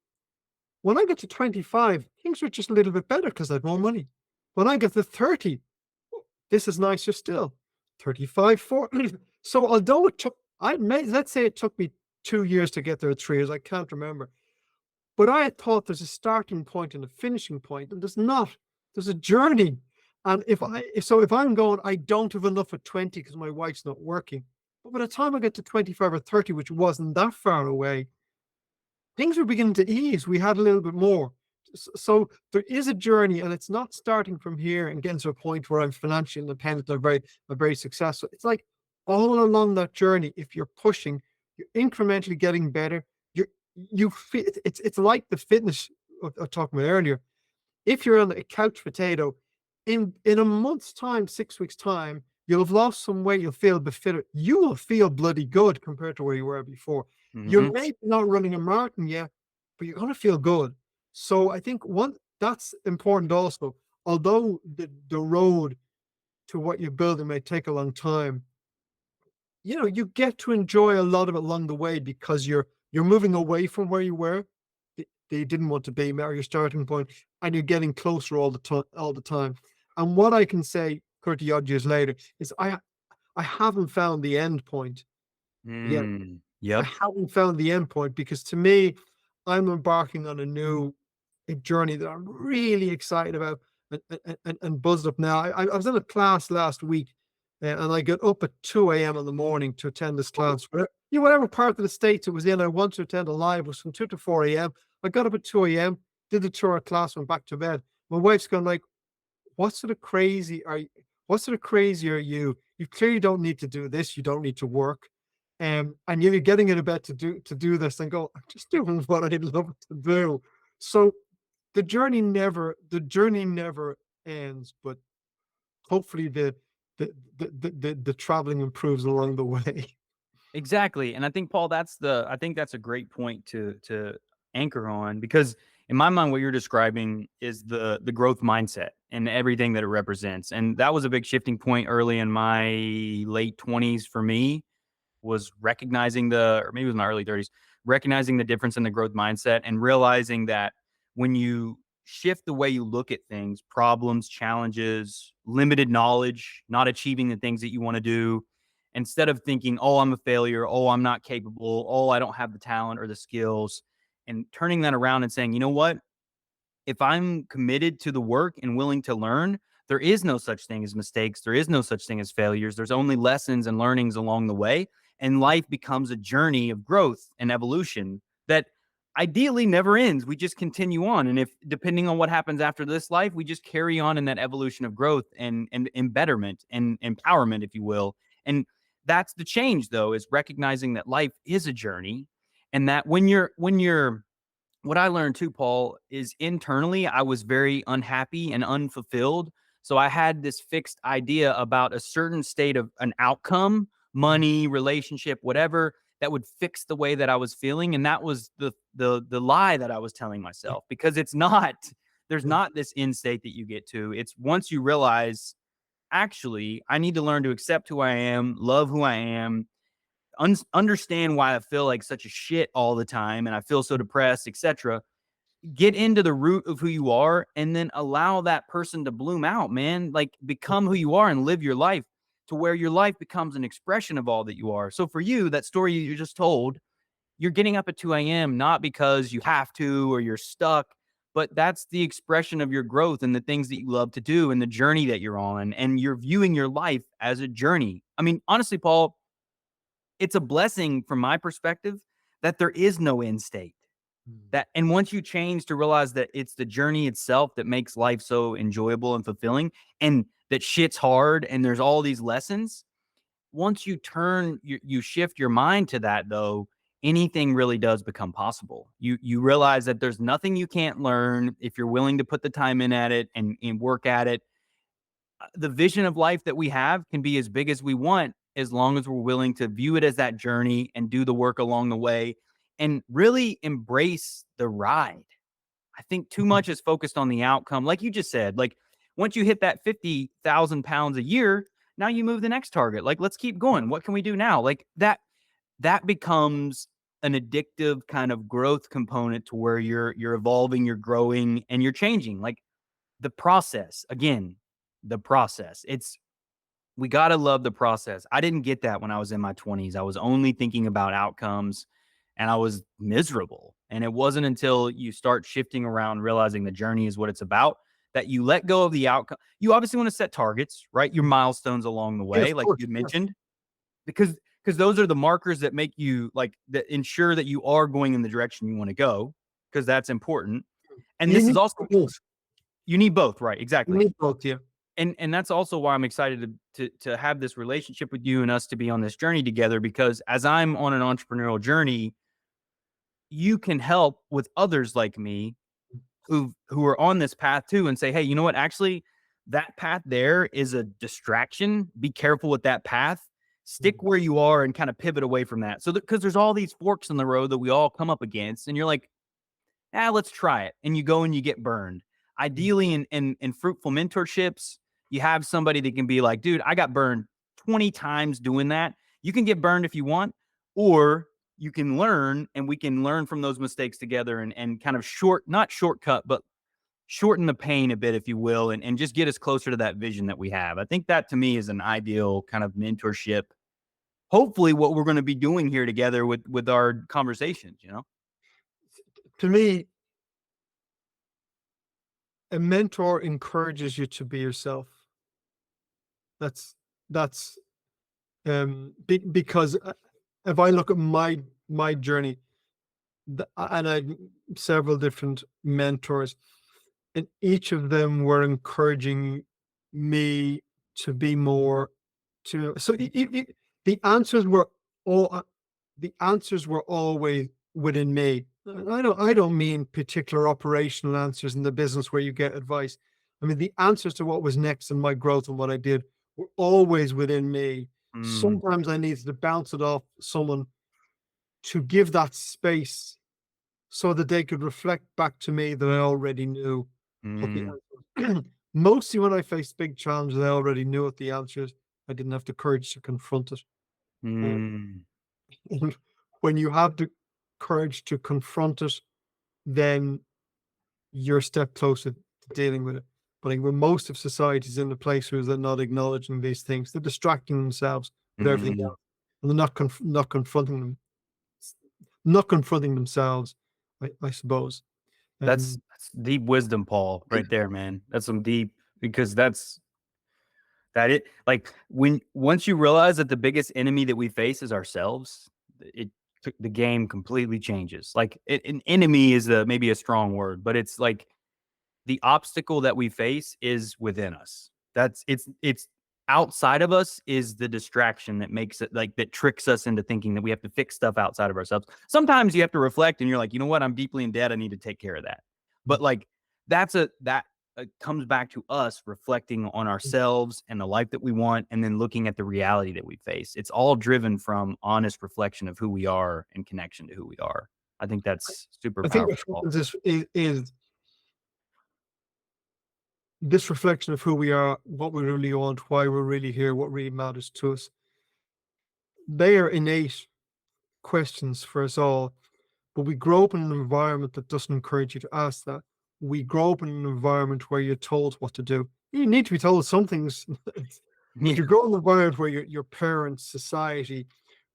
when I get to 25, things were just a little bit better because I had more money. When I get to 30, this is nicer still. 35, 40. So although let's say it took me 2 years to get there, 3 years, I can't remember. But I had thought there's a starting point and a finishing point, and there's not. There's a journey. And if I'm going, I don't have enough at 20 because my wife's not working. But by the time I get to 25 or 30, which wasn't that far away, things were beginning to ease. We had a little bit more. So there is a journey, and it's not starting from here and getting to a point where I'm financially independent or very successful. It's like all along that journey, if you're pushing, you're incrementally getting better. You feel it's like the fitness I was talking about earlier. If you're on a couch potato, in a month's time, 6 weeks time, you'll have lost some weight. You'll feel a bit fitter. You will feel bloody good compared to where you were before. You're mhm. maybe not running a marathon yet, but you're gonna feel good. So I think one that's important also. Although the road to what you're building may take a long time, you get to enjoy a lot of it along the way because you're moving away from where you were. that you didn't want to be, or your starting point, and you're getting closer all the time. And what I can say 30 odd years later is I haven't found the end point yet. I Yep. haven't found the end point because to me, I'm embarking on a journey that I'm really excited about and buzzed up now. I was in a class last week, and I got up at 2 a.m. in the morning to attend this class. Whatever part of the States it was in, I wanted to attend a live, it was from 2 to 4 a.m. I got up at 2 a.m., did the tour of class, went back to bed. My wife's gone like, what sort of crazy are you? What sort of crazy are you? You clearly don't need to do this. You don't need to work. And you're getting in a bed to do this and go, I'm just doing what I love to do. So the journey never ends, but hopefully the traveling improves along the way. Exactly. And I think, Paul, I think that's a great point to anchor on, because in my mind, what you're describing is the growth mindset and everything that it represents. And that was a big shifting point early in my late 20s for me, was recognizing or maybe it was my early 30s, recognizing the difference in the growth mindset and realizing that when you shift the way you look at things, problems, challenges, limited knowledge, not achieving the things that you want to do, instead of thinking, oh, I'm a failure, oh, I'm not capable, oh, I don't have the talent or the skills, and turning that around and saying, you know what? If I'm committed to the work and willing to learn, there is no such thing as mistakes. There is no such thing as failures. There's only lessons and learnings along the way. And life becomes a journey of growth and evolution that ideally never ends. We just continue on. And if, depending on what happens after this life, we just carry on in that evolution of growth and betterment and empowerment, if you will. And that's the change, though, is recognizing that life is a journey, and that when you're what I learned too, Paul, is internally I was very unhappy and unfulfilled. So I had this fixed idea about a certain state of an outcome, money, relationship, whatever, that would fix the way that I was feeling. And that was the lie that I was telling myself, because it's not, there's not this end state that you get to. It's once you realize, actually, I need to learn to accept who I am, love who I am, understand why I feel like such a shit all the time and I feel so depressed, etc. Get into the root of who you are and then allow that person to bloom out, man. Like, become who you are and live your life to where your life becomes an expression of all that you are. So for you, that story you just told, you're getting up at 2 a.m. not because you have to or you're stuck, but that's the expression of your growth and the things that you love to do and the journey that you're on. And you're viewing your life as a journey. I mean, honestly, Paul, it's a blessing from my perspective that there is no end state. That, and once you change to realize that it's the journey itself that makes life so enjoyable and fulfilling, and that shit's hard and there's all these lessons, once you shift your mind to that, though, anything really does become possible. You realize that there's nothing you can't learn if you're willing to put the time in at it and work at it. The vision of life that we have can be as big as we want, as long as we're willing to view it as that journey and do the work along the way and really embrace the ride. I think too much is focused on the outcome. Like you just said, like, once you hit that 50,000 pounds a year, now you move the next target. Like, let's keep going. What can we do now? Like that becomes an addictive kind of growth component to where you're evolving, you're growing, and you're changing. Like, the process, again, the process. We got to love the process. I didn't get that when I was in my 20s. I was only thinking about outcomes and I was miserable. And it wasn't until you start shifting around, realizing the journey is what it's about, that you let go of the outcome. You obviously want to set targets, right? Your milestones along the Yeah, way, of like course. you Yeah. mentioned, because those are the markers that make you, like, that ensure that you are going in the direction you want to go, because that's important. And You this is need also, both. you need both, right? You Exactly. need both, yeah. And that's also why I'm excited to have this relationship with you and us to be on this journey together, because as I'm on an entrepreneurial journey, you can help with others like me who are on this path too, and say, hey, you know what? Actually, that path there is a distraction. Be careful with that path. Stick where you are and kind of pivot away from that. So, because there's all these forks in the road that we all come up against, and you're like, let's try it. And you go and you get burned. Ideally, in fruitful mentorships, you have somebody that can be like, dude, I got burned 20 times doing that. You can get burned if you want, or you can learn, and we can learn from those mistakes together, and kind of not shortcut, but shorten the pain a bit, if you will, and just get us closer to that vision that we have. I think that to me is an ideal kind of mentorship. Hopefully, what we're going to be doing here together with our conversations, you know? To me, a mentor encourages you to be yourself. That's that's because if I look at my journey, and I had several different mentors, and each of them were encouraging me to be more to so the answers were all the answers were always within me. I don't mean particular operational answers in the business where you get advice. I mean the answers to what was next in my growth and what I did were always within me. Mm, Sometimes I needed to bounce it off someone to give that space so that they could reflect back to me that I already knew what the mm, answer. Mostly when I faced big challenges, I already knew what the answers. I didn't have the courage to confront it. Uh, mm, and when you have the courage to confront it, then you're a step closer to dealing with it. But I think where most of society is in the place where they're not acknowledging these things, they're distracting themselves with everything mm. else, and they're not confronting them, not confronting themselves. I suppose. Um, That's deep wisdom, Paul, right there, man. That's some deep, because that it like when once you realize that the biggest enemy that we face is ourselves, it the game completely changes. Like an enemy is maybe a strong word, but it's like the obstacle that we face is within us. It's outside of us is the distraction that makes it, like, that tricks us into thinking that we have to fix stuff outside of ourselves. Sometimes you have to reflect and you're like, you know what? I'm deeply in debt. I need to take care of that. But like that comes back to us reflecting on ourselves and the life that we want, and then looking at the reality that we face. It's all driven from honest reflection of who we are and connection to who we are. I think that's super I think what powerful. happens is this reflection of who we are, what we really want, why we're really here, what really matters to us. They are innate questions for us all, but we grow up in an environment that doesn't encourage you to ask that. We grow up in an environment where you're told what to do. You need to be told some things, but Yeah. you grow in an environment where your parents, society,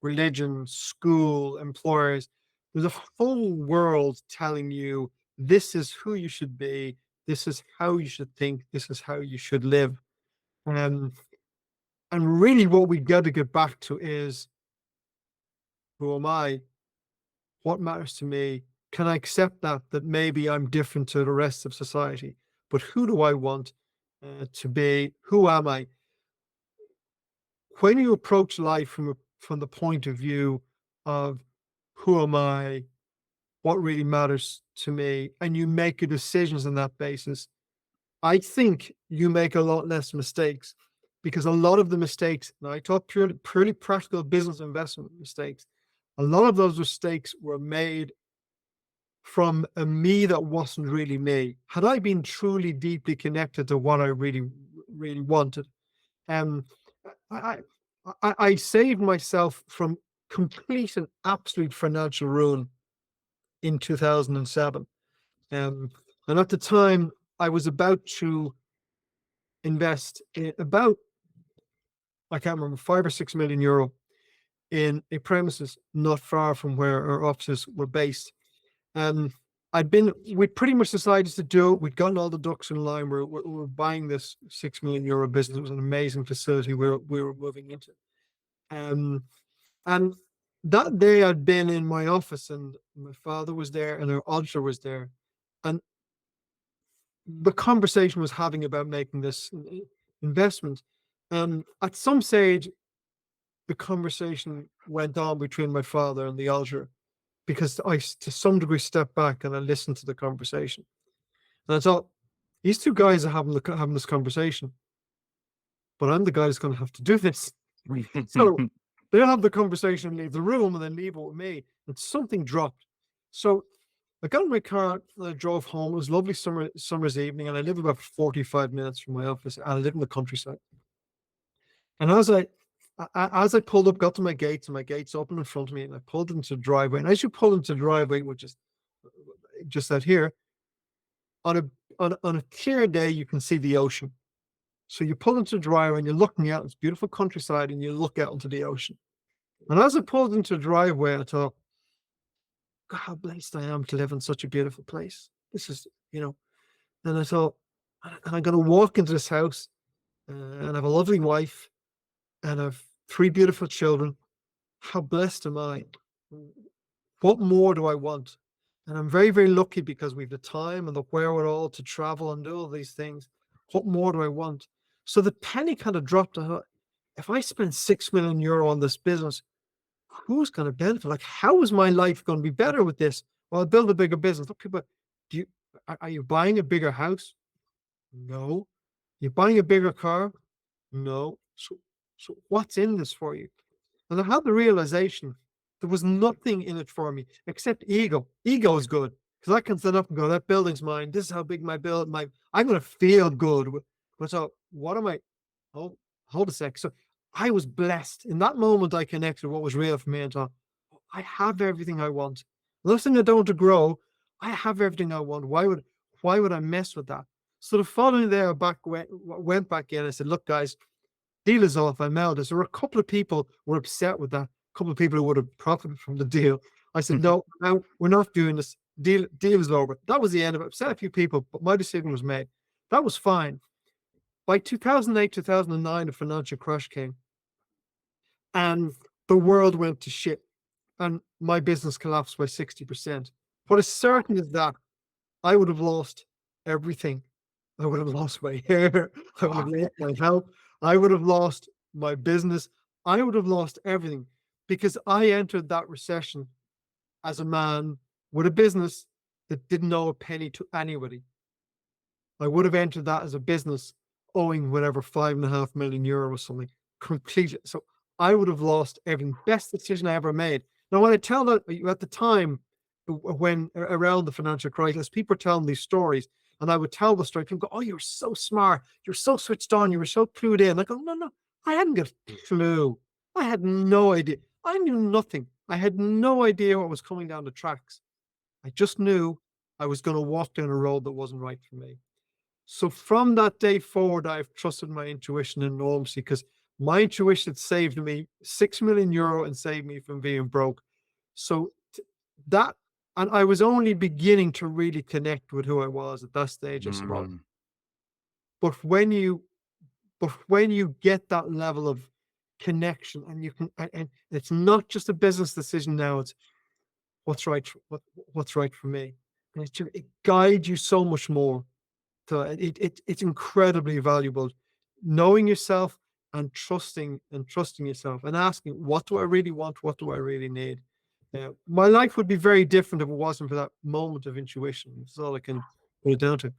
religion, school, employers, there's a full world telling you this is who you should be, this is how you should think, this is how you should live. Um, and really, what we got to get back to is who am I? What matters to me? Can I accept that maybe I'm different to the rest of society? But who do I want to be? Who am I? When you approach life from the point of view of who am I? What really matters to me? And you make your decisions on that basis, I think you make a lot less mistakes because a lot of the mistakes, and I talk purely practical business investment mistakes, a lot of those mistakes were made from a me that wasn't really me. Had I been truly deeply connected to what I really wanted, um, I, I saved myself from complete and absolute financial ruin in 2007. Um, and at the time, I was about to invest in about, I can't remember, 5 or 6 million euro in a premises not far from where our offices were based. Um, we'd pretty much decided to do it. We'd gotten all the ducks in line. We're buying this 6 million euro business. It was an amazing facility we were moving into. Um, and that day I'd been in my office and my father was there and our auditor was there. And the conversation was having about making this investment. At some stage, the conversation went on between my father and the auditor because to some degree, stepped back and I listened to the conversation. And I thought, these two guys are having this conversation, but I'm the guy that's going to have to do this. So they'll have the conversation and leave the room and then leave it with me. And something dropped. So I got in my car and I drove home. It was a lovely summer's evening, and I live about 45 minutes from my office, and I live in the countryside. And as I pulled up, got to my gates, and my gates opened in front of me, and I pulled into the driveway. And as you pull into the driveway, which is just out here, on a on a clear day, you can see the ocean. So you pull into the driveway and you're looking out, it's beautiful countryside, and you look out into the ocean. And as I pulled into the driveway, I thought, God, how blessed I am to live in such a beautiful place. This is, and I thought, and I'm going to walk into this house, and I have a lovely wife, and I have three beautiful children. How blessed am I? What more do I want? And I'm very, very lucky because we've the time and the wherewithal to travel and do all these things. What more do I want? So the penny kind of dropped. I thought, if I spend 6 million euro on this business, who's going to benefit? Like, how is my life going to be better with this? Well, I'll build a bigger business. Okay, but do you are you buying a bigger house? No. You're buying a bigger car? No. So what's in this for you? And I had the realization there was nothing in it for me except ego. Ego is good because I can stand up and go, that building's mine. This is how big I'm going to feel good. But so what am I? Oh, hold a sec. So I was blessed in that moment. I connected what was real for me and thought, I have everything I want. Nothing I don't want to grow. I have everything I want. Why would I mess with that? So the following day, went back in. I said, look, guys, deal is off. I'm out. There were a couple of people who were upset with that. A couple of people who would have profited from the deal. I said, no, we're not doing this. Deal is over. That was the end of it. Upset a few people, but my decision was made. That was fine. By 2008, 2009, the financial crash came and the world went to shit and my business collapsed by 60%. What is certain is that I would have lost everything. I would have lost my hair. I would have lost my health. I would have lost my business. I would have lost everything because I entered that recession as a man with a business that didn't owe a penny to anybody. I would have entered that as a business owing whatever 5.5 million euro or something completely. So I would have lost everything. Best decision I ever made. Now, when I tell that at the time, when around the financial crisis, people were telling these stories, and I would tell the story. People go, "Oh, you're so smart. You're so switched on. You were so clued in." I go, "No, no, I hadn't got a clue. I had no idea. I knew nothing. I had no idea what was coming down the tracks. I just knew I was going to walk down a road that wasn't right for me." So from that day forward, I've trusted my intuition enormously because my intuition saved me 6 million euro and saved me from being broke. So that, and I was only beginning to really connect with who I was at that stage. I said, well, Mm, but when you, but when you get that level of connection and you can, and it's not just a business decision now, it's what's right, what's right for me. And it guides you so much more. So it's incredibly valuable knowing yourself and trusting yourself and asking, what do I really want? What do I really need? My life would be very different if it wasn't for that moment of intuition. That's all I can put it down to.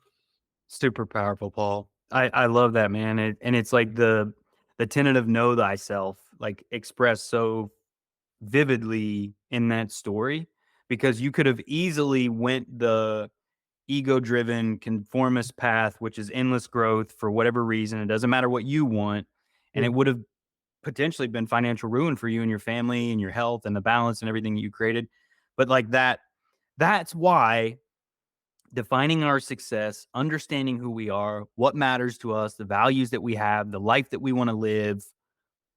super powerful, Paul. I love that, man. And it's like the tenet of know thyself, like expressed so vividly in that story, because you could have easily went the ego driven conformist path, which is endless growth for whatever reason. It doesn't matter what you want. And Yeah, it would have potentially been financial ruin for you and your family and your health and the balance and everything you created. But like that's why defining our success, understanding who we are, what matters to us, the values that we have, the life that we want to live,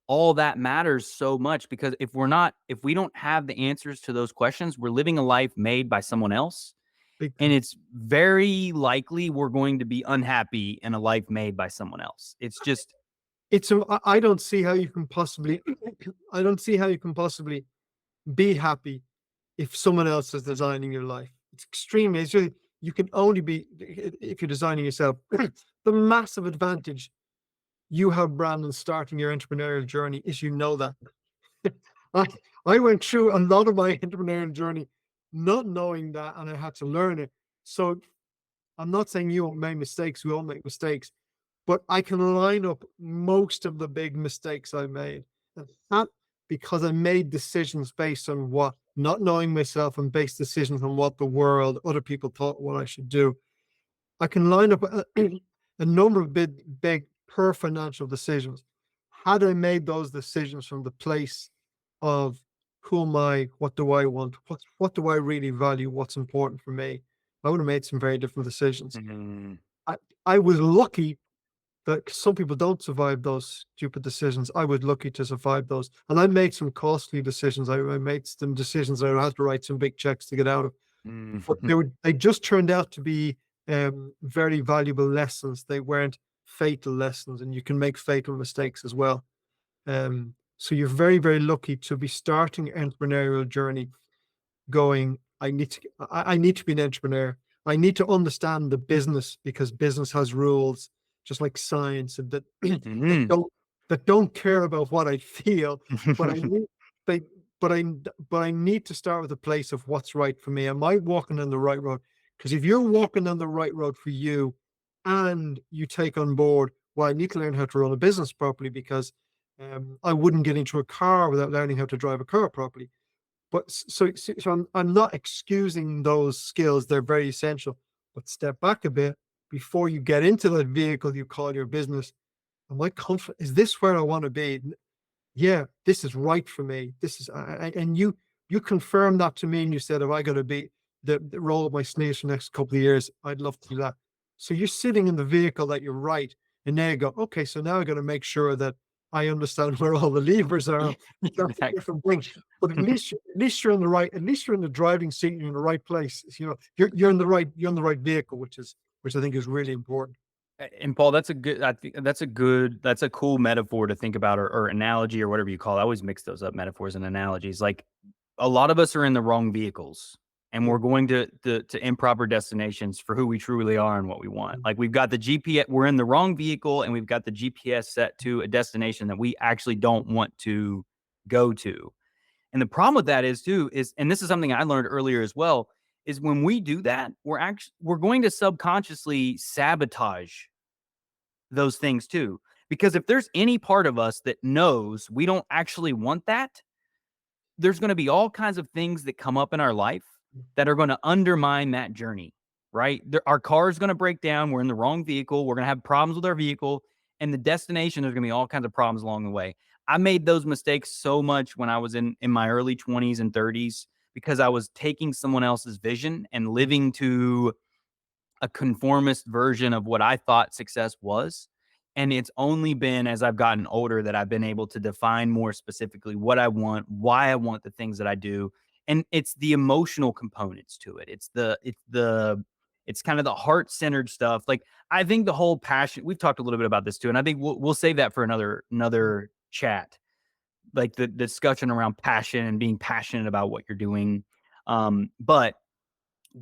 all that matters so much because if we don't have the answers to those questions, we're living a life made by someone else. big And time. it's very likely we're going to be unhappy in a life made by someone else. It's just, I don't see how you can possibly, I don't see how you can possibly be happy if someone else is designing your life. It's really, you can only be, if you're designing yourself. The massive advantage you have, Brandon, starting your entrepreneurial journey is that. I I went through a lot of my entrepreneurial journey not knowing that, and I had to learn it. So I'm not saying you won't make mistakes, we all make mistakes, but I can line up most of the big mistakes I made. And that because I made decisions based on what, not knowing myself, and based decisions on what the world, other people thought what I should do. I can line up a number of big, poor financial decisions. had I made those decisions from the place of who am I, what do I want, what do I really value, what's important for me, I would have made some very different decisions. Mhm. I I was lucky that some people don't survive those stupid decisions. I was lucky to survive those, and I made some costly decisions. I made some decisions I had to write some big checks to get out of, but Mhm. they just turned out to be very valuable lessons. They weren't fatal lessons, and you can make fatal mistakes as well. So you're very, very lucky to be starting an entrepreneurial journey going, I need to be an entrepreneur. I need to understand the business because business has rules, just like science, and that that Mhm. don't that don't care about what I feel, but I need they but I need to start with a place of what's right for me. Am I walking on the right road? Because if you're walking on the right road for you and you take on board, well, I need to learn how to run a business properly because I wouldn't get into a car without learning how to drive a car properly. But so I'm not excusing those skills, they're very essential, but step back a bit before you get into that vehicle you call your business. Am I confident? Is this where I wanna be? Yeah, this is right for me. This is and you confirmed that to me and you said, "If I gotta be the roll up my sleeves for the next couple of years, I'd love to do that." So you're sitting in the vehicle that you're right, and there you go, "Okay, so now I gotta make sure that I understand where all the levers are." That's a Exactly. different thing. But at least you're in the right, at least you're in the driving seat, you're in the right place. You know, you're in the right vehicle, which I think is really important. And Paul, that's a good. I think that's a cool metaphor to think about, or analogy, or whatever you call it. I always mix those up, metaphors and analogies. Like a lot of us are in the wrong vehicles, and Yeah. we're going to improper destinations for who we truly are and what we want. Mm. Like we've got the GPS, we're in the wrong vehicle, and we've got the GPS set to a destination that we actually don't want to go to. And the problem with that is too is, and this is something I learned earlier as well, is when we do that, we're going to subconsciously sabotage those things too. Because if there's any part of us that knows we don't actually want that, there's going to be all kinds of things that come up in our life that are going to undermine that journey, right? Our car is going to break down. We're in the wrong vehicle. We're going to have problems with our vehicle. And the destination, there's going to be all kinds of problems along the way. I made those mistakes so much when I was in my early 20s and 30s because I was taking someone else's vision and living to a conformist version of what I thought success was. And it's only been as I've gotten older that I've been able to define more specifically what I want, why I want the things that I do. And it's the emotional components to it. It's kind of the heart-centered stuff. Like I think the whole passion, we've talked a little bit about this too. And I think we'll save that for another chat. Like the discussion around passion and being passionate about what you're doing. But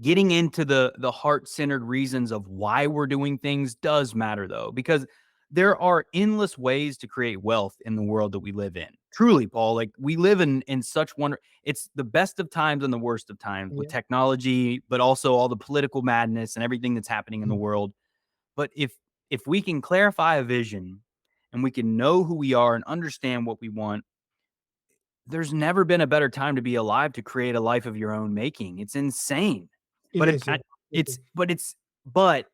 getting into the heart-centered reasons of why we're doing things does matter though, because there are endless ways to create wealth in the world that we live in. Truly, Paul, like we live in such wonder. It's the best of times and the worst of times with Yeah. technology, but also all the political madness and everything that's happening in the Mm. world. But if we can clarify a vision and we can know who we are and understand what we want, there's never been a better time to be alive to create a life of your own making. It's insane. It But it is, yeah. I but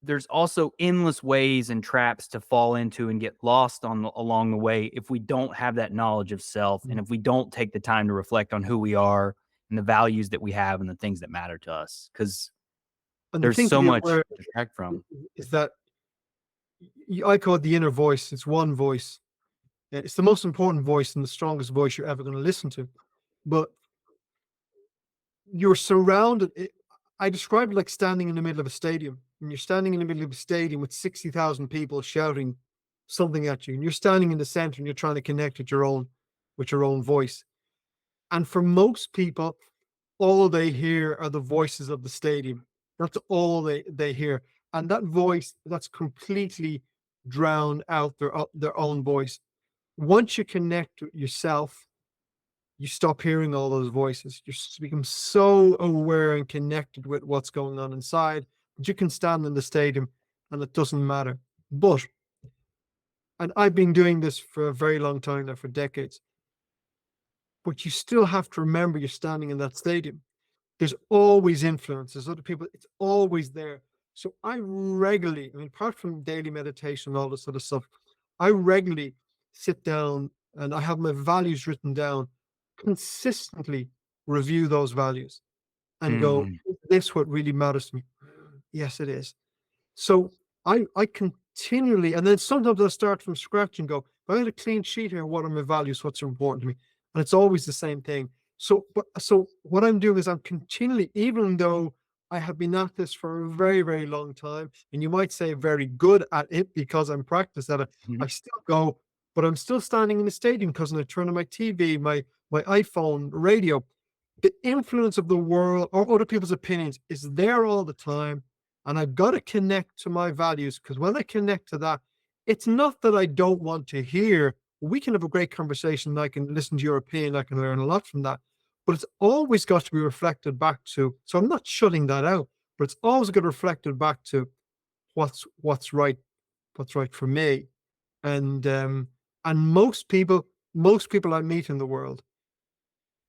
there's also endless ways and traps to fall into and get lost along the way if we don't have that knowledge of self and Mm. if we don't take the time to reflect on who we are and the values that we have and the things that matter to us, because And the there's thing to so be much aware to distract from. is that I call it the inner voice. It's one voice. It's the most important voice and the strongest voice you're ever going to listen to. But you're surrounded. I describe it like standing in the middle of a stadium. And you're standing in the middle of a stadium with 60,000 people shouting something at you. And you're standing in the center and you're trying to connect with your own voice. And for most people, all they hear are the voices of the stadium. That's all they hear. And that voice, that's completely drowned out their own voice. Once you connect with yourself, you stop hearing all those voices. Become so aware and connected with what's going on inside that you can stand in the stadium and it doesn't matter. But, and I've been doing this for a very long time now, for decades, but you still have to remember you're standing in that stadium. There's always influence. There's other people. It's always there. So I regularly, I mean, apart from daily meditation and all this sort of stuff, I regularly sit down and I have my values written down, consistently review those values and go, Mhm. "Is this what really matters to me?" Yes, it is. So I continually, and then sometimes I'll start from scratch and go, "If I had a clean sheet here, what are my values? What's important to me?" And it's always the same thing. So what I'm doing is I'm continually, even though I have been at this for a very, very long time, and you might say very good at it because I'm practiced at it, I Mhm. still go, but I'm still standing in the stadium because I turn on my TV, my iPhone, radio. The influence of the world or other people's opinions is there all the time, and I've got to connect to my values because when I connect to that, it's not that I don't want to hear. We can have a great conversation. And I can listen to your opinion. I can learn a lot from that. But it's always got to be reflected back to. So I'm not shutting that out, but it's always got to reflected back to what's right, what's right for me. And most people I meet in the world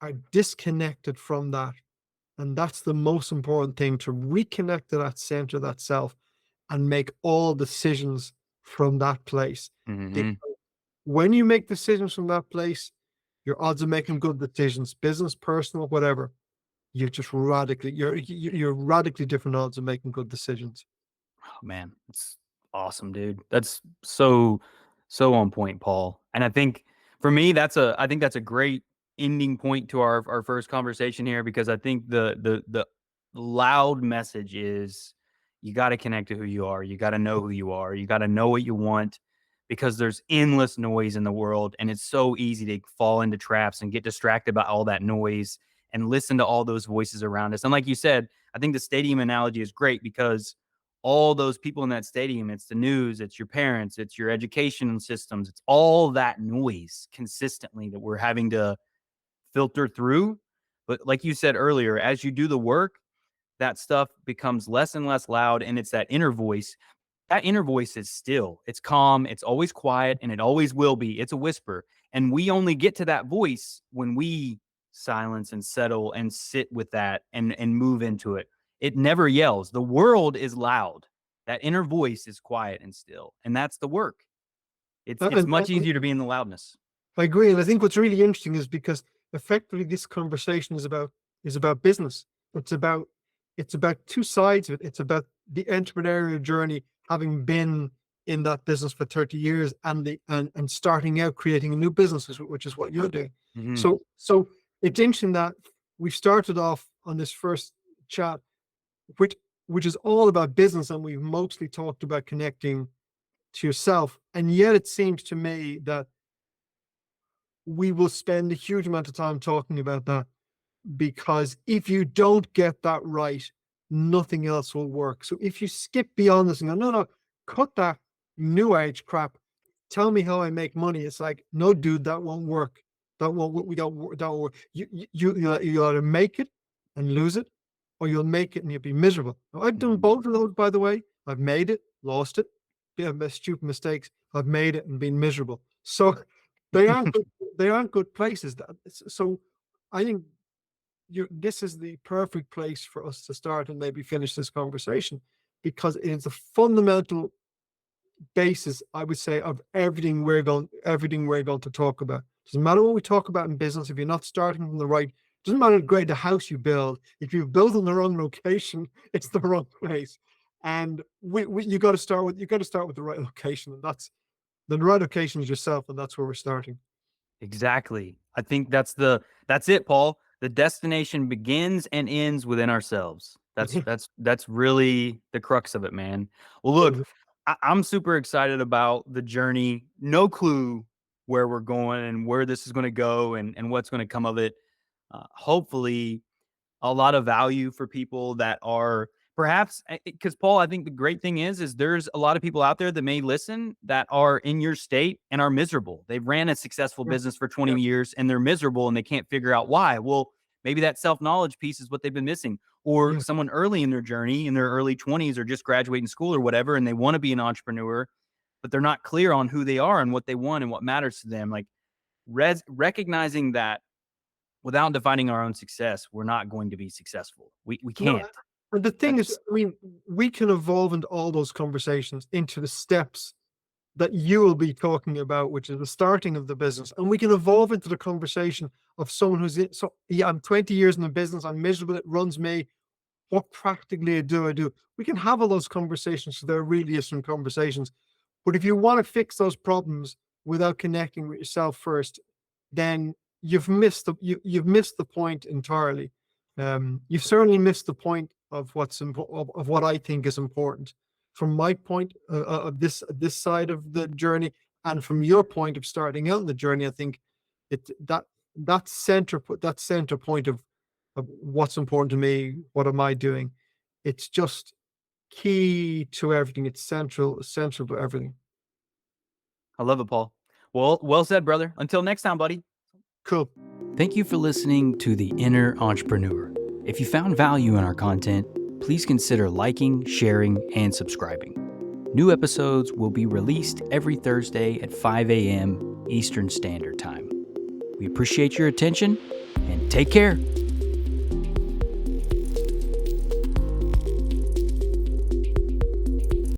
are disconnected from that. And that's the most important thing, to reconnect to that center, that self, and make all decisions from that place. Because Mhm. when you make decisions from that place, your odds of making good decisions, business, personal, whatever, you're radically different odds of making good decisions. Oh, man, that's awesome, dude. That's so on point, Paul. And I think that's a great ending point to our first conversation here because I think the loud message is you got to connect to who you are. You got to know who you are. You got to know what you want because there's endless noise in the world and it's so easy to fall into traps and get distracted by all that noise and listen to all those voices around us. And like you said, I think the stadium analogy is great because all those people in that stadium, it's the news, it's your parents, it's your education systems, it's all that noise consistently that we're having to filter through. But like you said earlier, as you do the work, that stuff becomes less and less loud and it's that inner voice. That inner voice is still, it's calm, it's always quiet, and it always will be. It's a whisper. And we only get to that voice when we silence and settle and sit with that and move into it. It never yells. The world is loud. That inner voice is quiet and still. And that's the work. It's And much easier to be in the loudness. I agree, and I think what's really interesting is because effectively this conversation is about business. It's about it's about two sides of it. It's about the entrepreneurial journey, having been in that business for 30 years, and starting out creating a new business, which is what you're doing. Mhm. So it's interesting that we started off on this first chat, which which is all about business, and we've mostly talked about connecting to yourself. And yet it seems to me that we will spend a huge amount of time talking about that, because if you don't get that right, nothing else will work. So if you skip beyond this and go, no, no, cut that new age crap, tell me how I make money. It's like, no, dude, that won't work. That won't, we don't, that won't work. You either make it and lose it, or you'll make it and you'll be miserable. Now, I've done Mhm. both of those, by the way. I've made it, lost it, stupid mistakes. I've made it and been miserable. So they aren't good, they aren't good places. So I think this is the perfect place for us to start and maybe finish this conversation, because it is a fundamental basis, I would say, of everything we're going to talk about. Doesn't matter what we talk about in business if you're not starting from the right. Doesn't matter how great the house you build. If you build in the wrong location, it's the wrong place. And you got to start with the right location, and the right location is yourself, and that's where we're starting. Exactly. I think that's it, Paul. The destination begins and ends within ourselves. That's really the crux of it, man. Well, look, I'm super excited about the journey. No clue where we're going and where this is going to go and what's going to come of it. Hopefully, a lot of value for people that are perhaps because Paul, I think the great thing is there's a lot of people out there that may listen that are in your state and are miserable. They've ran a successful Yeah, business for 20 yeah, years and they're miserable and they can't figure out why. Well, maybe that self-knowledge piece is what they've been missing. Or yeah. someone early in their journey in their early 20s or just graduating school or whatever and they want to be an entrepreneur, but they're not clear on who they are and what they want and what matters to them. Like recognizing that without defining our own success, we're not going to be successful. We No, can't. and the thing is, That's I mean, we can evolve into all those conversations into the steps that you will be talking about, which is the starting of the business. And we can evolve into the conversation of someone who's in, so yeah, I'm 20 years in the business, I'm miserable, it runs me. What practically do I do? We can have all those conversations. So there really is some conversations. But if you want to fix those problems without connecting with yourself first, then you've missed the point entirely. You've certainly missed the point of of what I think is important from my point of this side of the journey, and from your point of starting out in the journey. I think it that that center point of what's important to me, what am I doing? It's just key to everything. It's central to everything. I love it, Paul. Well said, brother. Until next time, buddy. Cool. Thank you for listening to The Inner Entrepreneur. If you found value in our content, please consider liking, sharing, and subscribing. New episodes will be released every Thursday at 5 a.m. Eastern Standard Time. We appreciate your attention and take care.